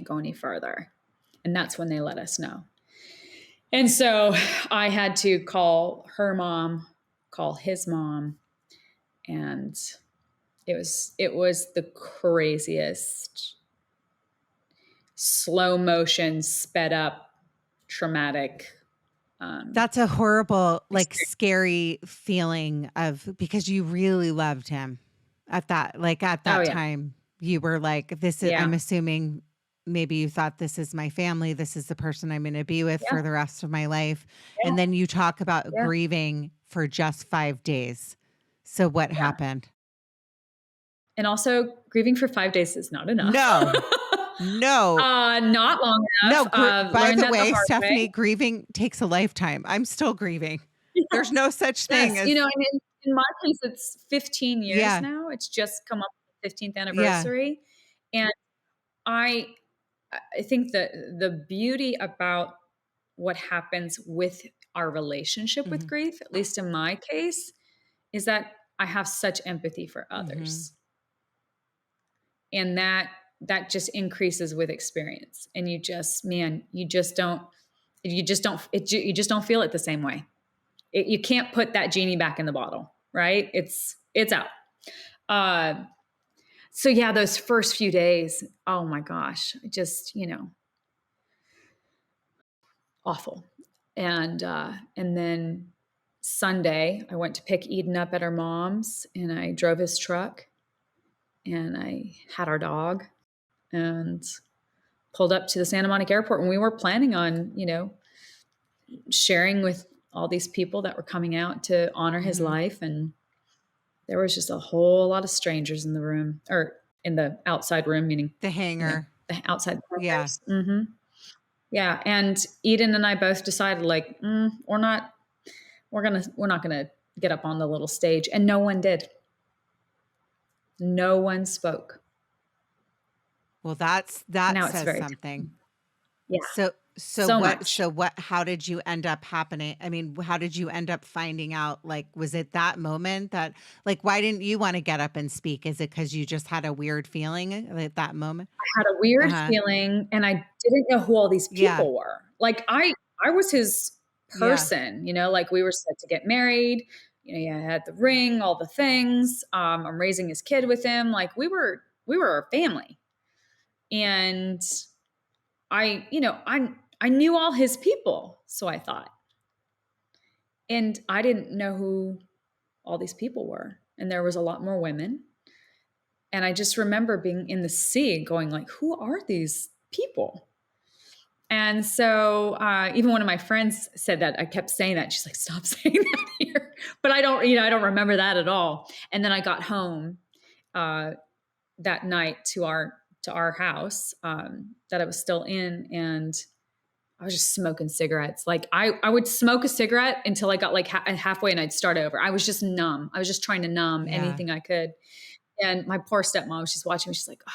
go any further. And that's when they let us know. And so I had to call her mom, call his mom, and it was the craziest slow motion, sped up, traumatic. That's a horrible, like, scary feeling because you really loved him at that time. You were like, this is, I'm assuming maybe you thought, this is my family. This is the person I'm going to be with for the rest of my life. And then you talk about grieving for just 5 days. So what happened? And also, grieving for 5 days is not enough. No. Not long enough. No, by the way, Stephanie, grieving takes a lifetime. I'm still grieving. There's no such thing as, you know, and in my case, it's 15 years now. It's just come up with the 15th anniversary. And I think that the beauty about what happens with our relationship with grief, at least in my case, is that I have such empathy for others. And that just increases with experience. And you just don't feel it the same way. You can't put that genie back in the bottle, right? It's out. So yeah, those first few days, oh my gosh, just, awful. And then Sunday, I went to pick Eden up at her mom's, and I drove his truck, and I had our dog, and pulled up to the Santa Monica Airport. And we were planning on, sharing with all these people that were coming out to honor his life. And there was just a whole lot of strangers in the room, or in the outside room, meaning the hangar, the outside. Yeah. And Eden and I both decided, like, we're not going to get up on the little stage. And no one did. No one spoke. Well, that now says something. Yeah. How did you end up happening? I mean, how did you end up finding out? Like, was it that moment that, like, why didn't you want to get up and speak? Is it because you just had a weird feeling at that moment? I had a weird feeling, and I didn't know who all these people were. Like, I was his person, like, we were set to get married. he had the ring, all the things. I'm raising his kid with him. Like we were a family. And I knew all his people, so I thought. And I didn't know who all these people were. And there was a lot more women. And I just remember being in the sea going like, who are these people? And so even one of my friends said that. I kept saying that. She's like, stop saying that here. But I don't remember that at all. And then I got home that night to our house that I was still in, and I was just smoking cigarettes. Like I would smoke a cigarette until I got like halfway and I'd start over. I was just numb. I was just trying to numb anything I could. And my poor stepmom, she's watching me. She's like, oh,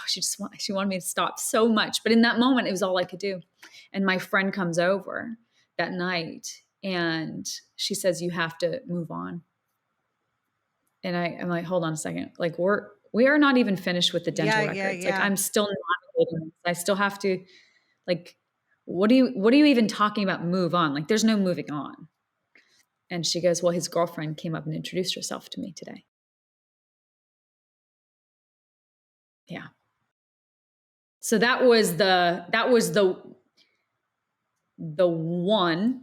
she wanted me to stop so much. But in that moment, it was all I could do. And my friend comes over that night and she says, you have to move on. And I'm like, hold on a second. Like we are not even finished with the dental records. Like I'm still not, I still have to, like, what are you even talking about? Move on. Like there's no moving on. And she goes, well, his girlfriend came up and introduced herself to me today. Yeah. So that was the one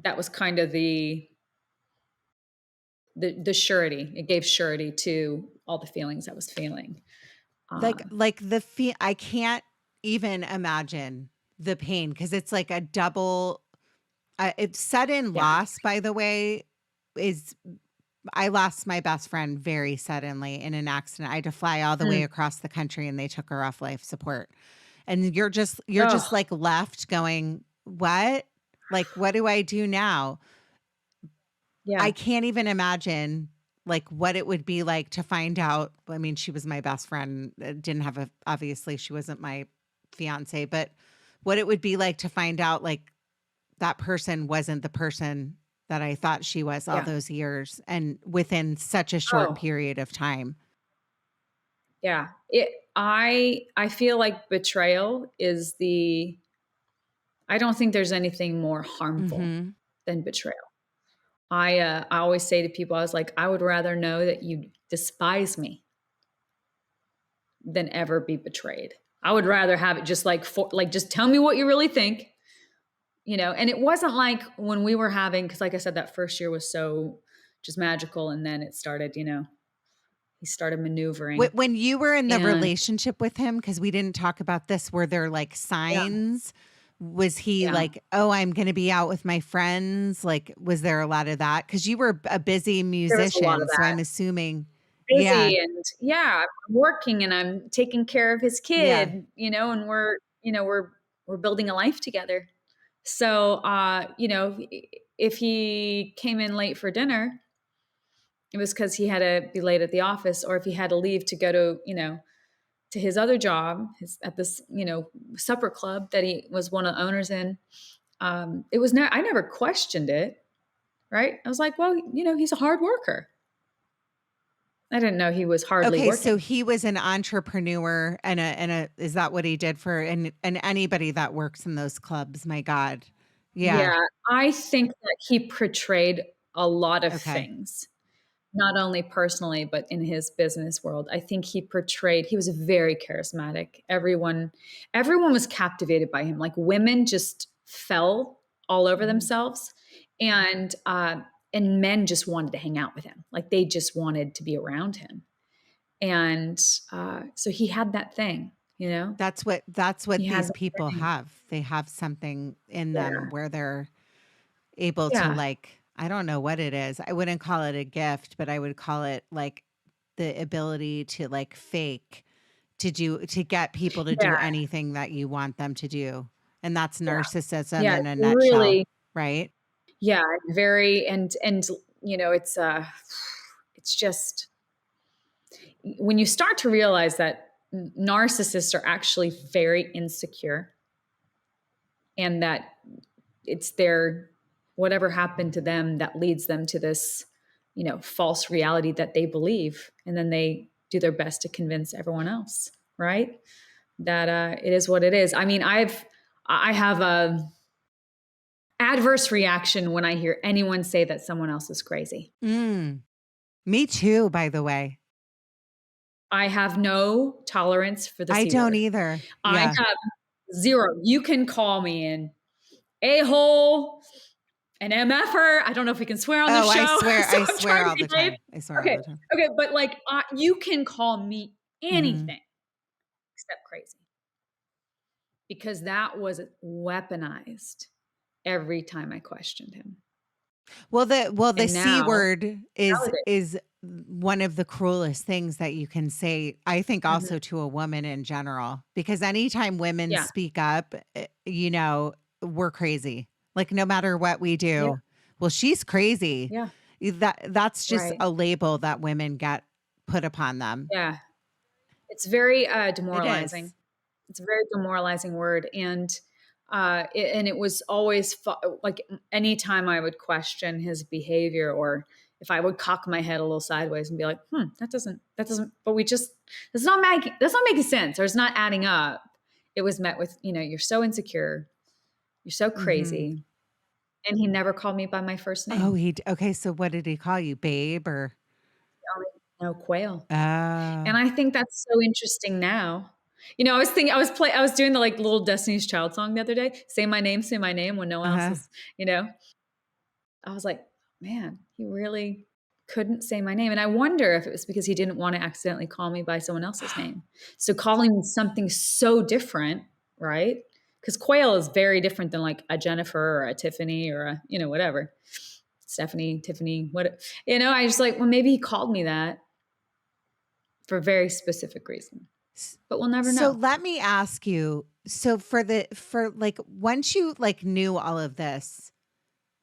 that was kind of the surety. It gave surety to all the feelings I was feeling. Like the I can't even imagine the pain, because it's like a double. It's sudden loss, by the way, I lost my best friend very suddenly in an accident. I had to fly all the way across the country and they took her off life support. And you're just like left going, what? Like, what do I do now? Yeah. I can't even imagine like what it would be like to find out. I mean, she was my best friend. Obviously she wasn't my fiance, but what it would be like to find out like that person wasn't the person that I thought she was all those years, and within such a short period of time. Yeah. I feel like betrayal is I don't think there's anything more harmful than betrayal. I always say to people, I was like, I would rather know that you despise me than ever be betrayed. I would rather have it just just tell me what you really think, and it wasn't like when we were having, because like I said, that first year was so just magical. And then it started, he started maneuvering. When you were in the relationship with him, because we didn't talk about this, were there like signs? Yeah. Was he like, oh, I'm going to be out with my friends? Like, was there a lot of that? Because you were a busy musician, so I'm assuming. Busy and I'm working and I'm taking care of his kid, and we're building a life together. So, if he came in late for dinner, it was because he had to be late at the office, or if he had to leave to go to, to his other job at this, supper club that he was one of the owners in. It was I never questioned it. Right. I was like, well, he's a hard worker. I didn't know he was hardly working. So he was an entrepreneur and is that what he did and anybody that works in those clubs? My God. Yeah. Yeah. I think that he portrayed a lot of things, not only personally, but in his business world. I think he was very charismatic. Everyone was captivated by him. Like women just fell all over themselves, and men just wanted to hang out with him. Like they just wanted to be around him. And so he had that thing, That's what these people have. They have something in them where they're able to like, I don't know what it is. I wouldn't call it a gift, but I would call it like the ability to like fake, to get people to do anything that you want them to do. And that's narcissism in a nutshell, really, right? Yeah, very. And it's just, when you start to realize that narcissists are actually very insecure, and that it's their whatever happened to them that leads them to this, false reality that they believe. And then they do their best to convince everyone else, right? That it is what it is. I mean, I have adverse reaction when I hear anyone say that someone else is crazy. Me too, by the way. I have no tolerance for the I C don't word. either. I Yeah. have zero. You can call me an a-hole, an MFer. I don't know if we can swear on the Oh, show. I I'm swear trying to all the behave. time. I swear all Okay. the time. Okay. But like, you can call me anything except crazy, because that was weaponized every time I questioned him. Well, the And C now, word is one of the cruelest things that you can say, I think, also to a woman in general, because anytime women yeah, speak up, we're crazy. Like, no matter what we yeah, do, well, she's crazy. yeah, That's just right. a label that women get put upon them. Yeah. It's very It is. demoralizing. It's a very demoralizing word. And it was always like anytime I would question his behavior, or if I would cock my head a little sideways and be like, that doesn't, but that's not making sense, or it's not adding up. It was met with, you're so insecure, you're so Mhm. crazy. And he never called me by my first Oh, name. okay. So what did he call you? Babe or? No, Quayle. Oh, And I think that's so interesting now. I was doing the like little Destiny's Child song the other day, say my name when no one else uh-huh. is, I was like, man, he really couldn't say my name. And I wonder if it was because he didn't want to accidentally call me by someone else's name. So calling me something so different, right? Because Quayle is very different than like a Jennifer or a Tiffany or a, whatever. Stephanie, Tiffany, what, I just like, well, maybe he called me that for a very specific reason, but we'll never So know. let me ask you, so for like once you like knew all of this,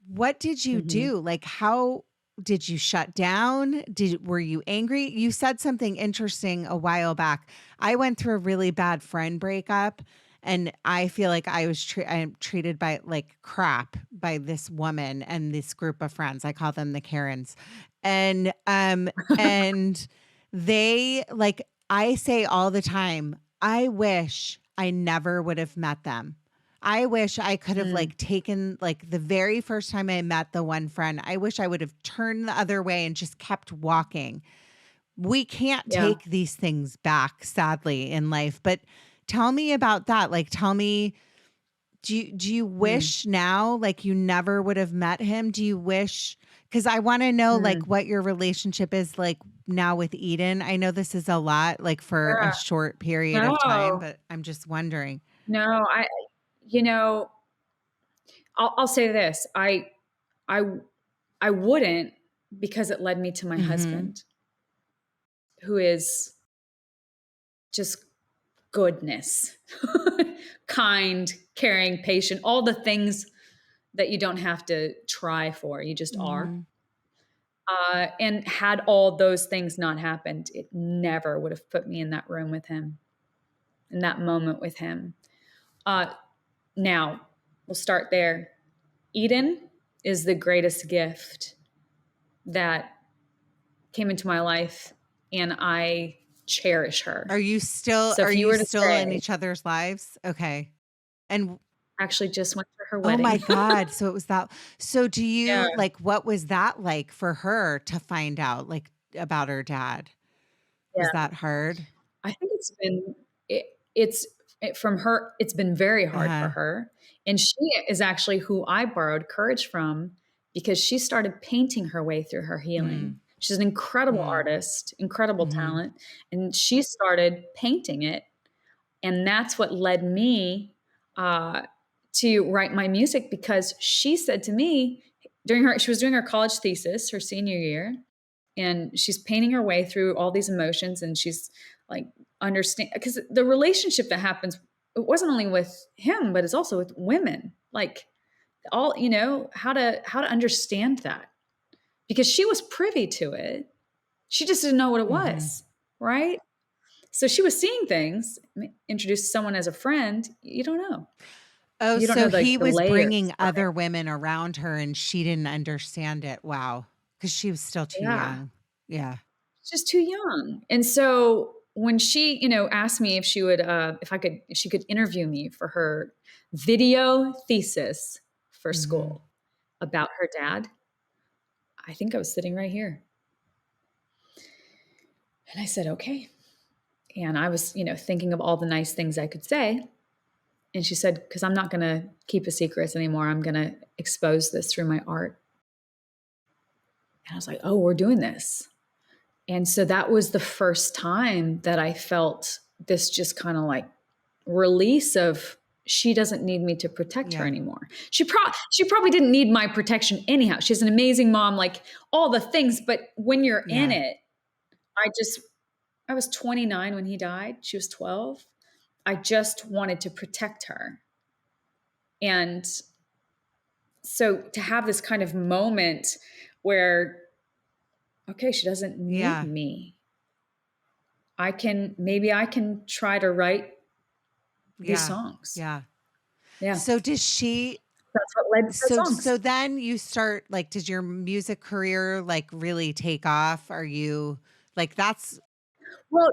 what did you Mm-hmm. do? Like how did you shut down? Were you angry? You said something interesting a while back. I went through a really bad friend breakup, and I feel like I'm treated by like crap by this woman and this group of friends. I call them the Karens. And they like I say all the time, I wish I never would have met them. I wish I could have Mm, like taken like the very first time I met the one friend, I wish I would have turned the other way and just kept walking. We can't yeah. take these things back, sadly, in life. But tell me about that. Like, tell me, do you Mm, wish now like you never would have met him? Do you wish? Because I want to know like mm. what your relationship is like now with Eden. I know this is a lot, like for a Yeah. short period of time, No, but I'm just wondering. no. You know, I'll say this. I, I wouldn't, because it led me to my Mm-hmm. husband, who is just goodness, kind, caring, patient, all the things that you don't have to try for. You just are. Mm-hmm. And had all those things not happened, it never would have put me in that room with him, in that moment with him. Uh, Now, we'll start there. Eden is the greatest gift that came into my life, and I cherish her. Are you still So are if you you were to still in say, each other's lives? Okay. And actually just went to her oh my wedding. God. So it was that. So do Yeah. you like what was that like for her to find out like about her dad? Was Yeah. that hard? I think it, it's from her, it's been very hard for Uh-huh. her. And she is actually who I borrowed courage from, because she started painting her way through her healing. Mm, She's an incredible mm, artist, incredible mm-hmm. talent. And she started painting it. And that's what led me uh, to write my music, because she said to me she was doing her college thesis, her senior year, and she's painting her way through all these emotions, and she's like understand, because the relationship that happens, it wasn't only with him, but it's also with women, like all, how to understand that, because she was privy to it, she just didn't know what it Mm-hmm. was, right? So she was seeing things. Introduce someone as a friend, Oh, you don't know so like he the was layers bringing of other women around her and she didn't understand it. Wow. Because she was still it. too Yeah, young. Yeah. just too young. And so when she, asked me if she would, if she could interview me for her video thesis for school about her dad, I think I was sitting right here. And I said, okay. And I was, thinking of all the nice things I could say. And she said, because I'm not going to keep a secret anymore. I'm going to expose this through my art. And I was like, oh, we're doing this. And so that was the first time that I felt this just kind of like release of, she doesn't need me to protect her anymore. She probably didn't need my protection anyhow. She's an amazing mom, like all the things. But when you're in it, I was 29 when he died. She was 12. I just wanted to protect her. And so to have this kind of moment where, okay, she doesn't need me. I can try to write these songs. Yeah. Yeah. So does she, that's what led to the songs. So then you start, like, does your music career like really take off? Are you like, well,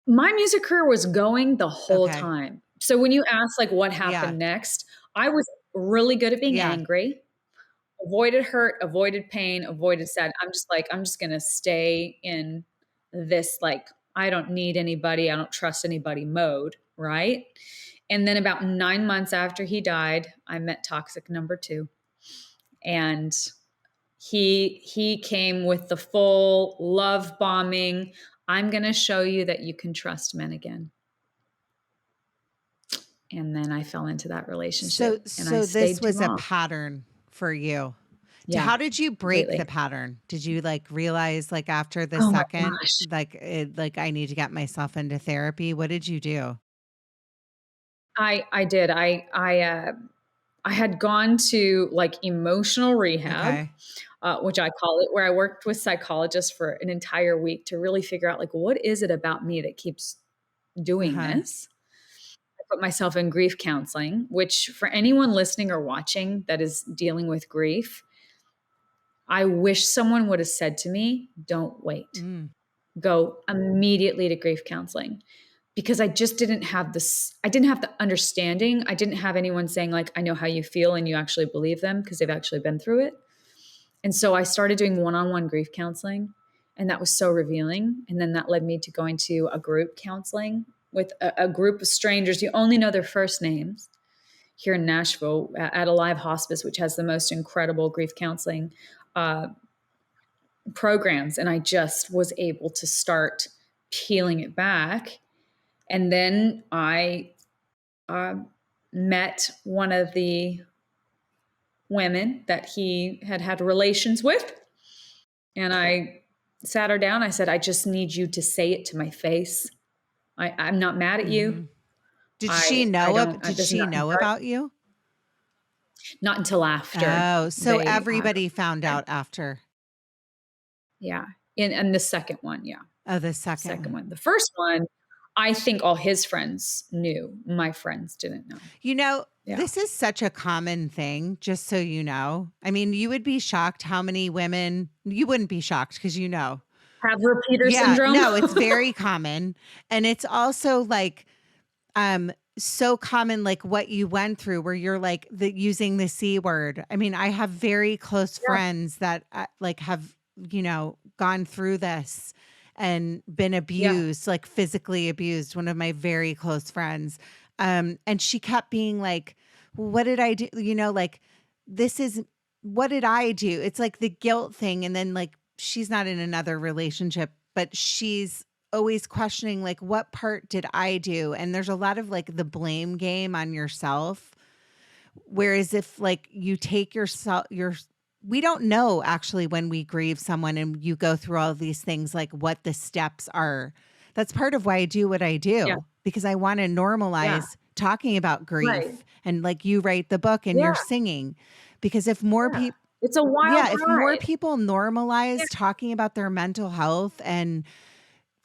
my music career was going the whole time. So when you ask like what happened next, I was really good at being angry, avoided hurt, avoided pain, avoided sad. I'm just going to stay in this, like, I don't need anybody, I don't trust anybody mode. Right. And then about 9 months after he died, I met toxic number 2. And he came with the full love bombing. I'm going to show you that you can trust men again. And then I fell into that relationship. So this was a pattern for you. Yeah. How did you break the pattern? Did you like realize like after the second, like I need to get myself into therapy? What did you do? I did. I had gone to like emotional rehab, which I call it, where I worked with psychologists for an entire week to really figure out like, what is it about me that keeps doing this? I put myself in grief counseling, which for anyone listening or watching that is dealing with grief, I wish someone would have said to me, don't wait, go immediately to grief counseling. Because I just didn't have this, I didn't have the understanding. I didn't have anyone saying like, I know how you feel, and you actually believe them because they've actually been through it. And so I started doing one-on-one grief counseling, and that was so revealing. And then that led me to going to a group counseling with a group of strangers. You only know their first names here in Nashville at Alive Hospice, which has the most incredible grief counseling programs. And I just was able to start peeling it back. And then I met one of the women that he had relations with. And I sat her down. I said, I just need you to say it to my face. I'm not mad at you. Did she know? Did she know about you? Not until after. Oh, so everybody found out after. Yeah. And the second one. Yeah. Oh, the second one. The first one, I think all his friends knew. My friends didn't know. You know, this is such a common thing, just so you know. I mean, you would be shocked how many women, you wouldn't be shocked because you know. Have repeater syndrome? No, it's very common. And it's also like so common, like what you went through where you're like using the C word. I mean, I have very close friends that like have, gone through this and been abused, like physically abused. One of my very close friends. And she kept being like, well, what did I do? Like, what did I do? It's like the guilt thing. And then like, she's not in another relationship, but she's always questioning like, what part did I do? And there's a lot of like the blame game on yourself. Whereas if like you take we don't know actually when we grieve someone and you go through all of these things, like what the steps are. That's part of why I do what I do, because I want to normalize talking about grief and like you write the book and you're singing, because if more people, it's a wild ride. If more people normalize talking about their mental health and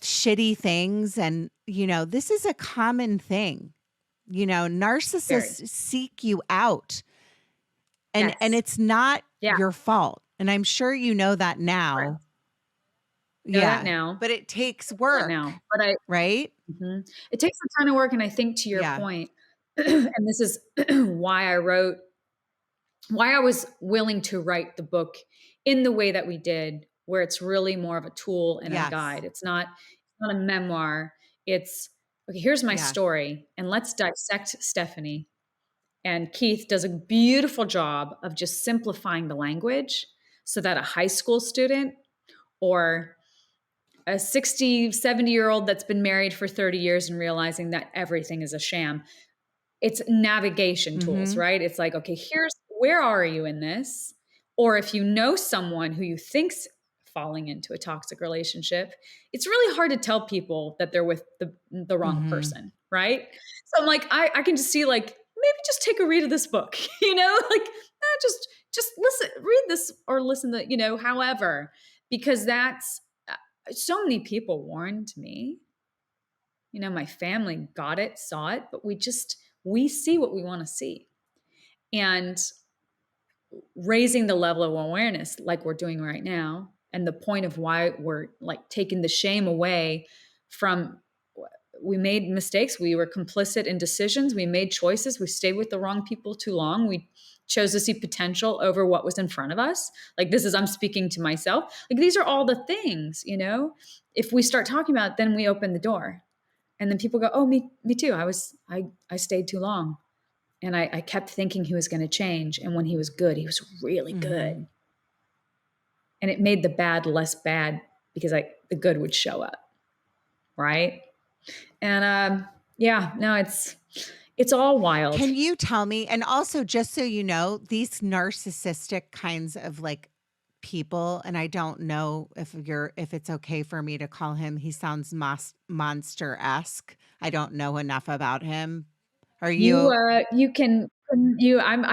shitty things, and this is a common thing, narcissists seek you out. And it's not your fault. And I'm sure you know that now. Right. Know that now. But it takes work. Now. But right? Mm-hmm. It takes a ton of work. And I think to your point, and this is why I wrote why I was willing to write the book in the way that we did, where it's really more of a tool and a guide. It's not a memoir. It's, okay, here's my story, and let's dissect Stephanie. And Keith does a beautiful job of just simplifying the language so that a high school student or a 60, 70-year-old that's been married for 30 years and realizing that everything is a sham. It's navigation tools, right? It's like, okay, where are you in this? Or if you know someone who you think's falling into a toxic relationship, it's really hard to tell people that they're with the wrong person, right? So I'm like, I can just see, like, maybe just take a read of this book, like just listen, read this or listen to, however, because that's so many people warned me. My family got it, saw it, but we see what we want to see. And raising the level of awareness like we're doing right now, and the point of why we're like taking the shame away from, we made mistakes, we were complicit in decisions, we made choices, we stayed with the wrong people too long, we chose to see potential over what was in front of us. Like, I'm speaking to myself. Like, these are all the things, if we start talking about it, then we open the door. And then people go, oh, me too. I stayed too long. And I kept thinking he was going to change. And when he was good, he was really good. And it made the bad less bad because the good would show up. Right. And it's all wild. Can you tell me, and also just so you know, these narcissistic kinds of like people, and I don't know if it's okay for me to call him, he sounds monster-esque. I don't know enough about him. Are you? I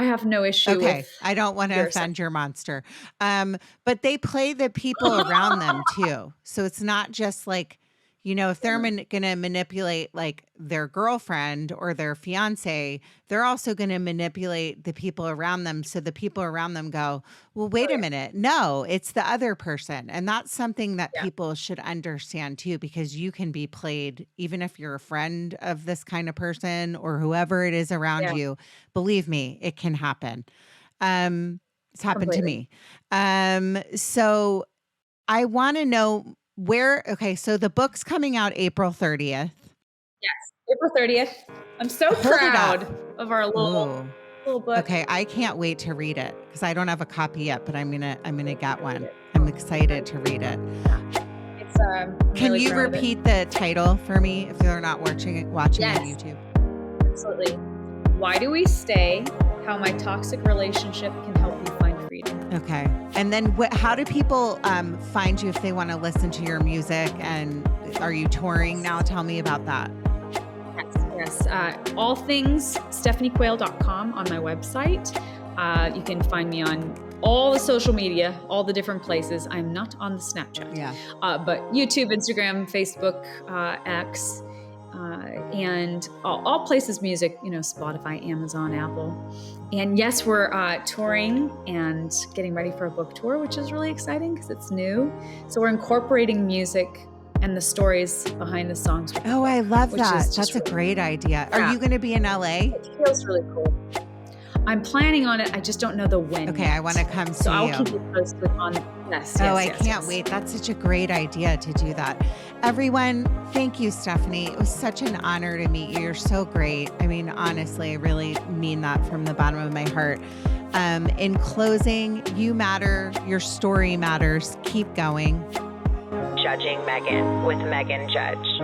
have no issue with. I don't want to offend your monster. But they play the people around them too. So it's not just like, if they're going to manipulate like their girlfriend or their fiance, they're also going to manipulate the people around them. So the people around them go, well, wait a minute. No, it's the other person. And that's something that people should understand too, because you can be played, even if you're a friend of this kind of person or whoever it is around you. Believe me, it can happen. It's happened to me. So I want to know so the book's coming out April 30th. Yes, April 30th. I'm so proud of our little book. Okay, I can't wait to read it because I don't have a copy yet, but I'm gonna get one. I'm excited to read it. It's Can you repeat the title for me if they're not watching on YouTube? Absolutely. Why do we stay? How my toxic relationship can help you find freedom. Okay. And then how do people find you if they want to listen to your music? And are you touring now? Tell me about that. Yes. All things stephaniequayle.com on my website. You can find me on all the social media, all the different places. I'm not on the Snapchat. Yeah. But YouTube, Instagram, Facebook, X, and all places music, Spotify, Amazon, Apple. And yes, we're touring and getting ready for a book tour, which is really exciting because it's new. So we're incorporating music and the stories behind the songs. Oh, I love that. That's a great idea. Yeah. Are you going to be in LA? It feels really cool. I'm planning on it. I just don't know the when. Okay, I want to come see you. So I'll keep you posted on it. Yes. I can't wait. That's such a great idea to do that. Everyone, thank you, Stephanie. It was such an honor to meet you. You're so great. I mean, honestly, I really mean that from the bottom of my heart. In closing, you matter. Your story matters. Keep going. Judging Meghan with Meghan Judge.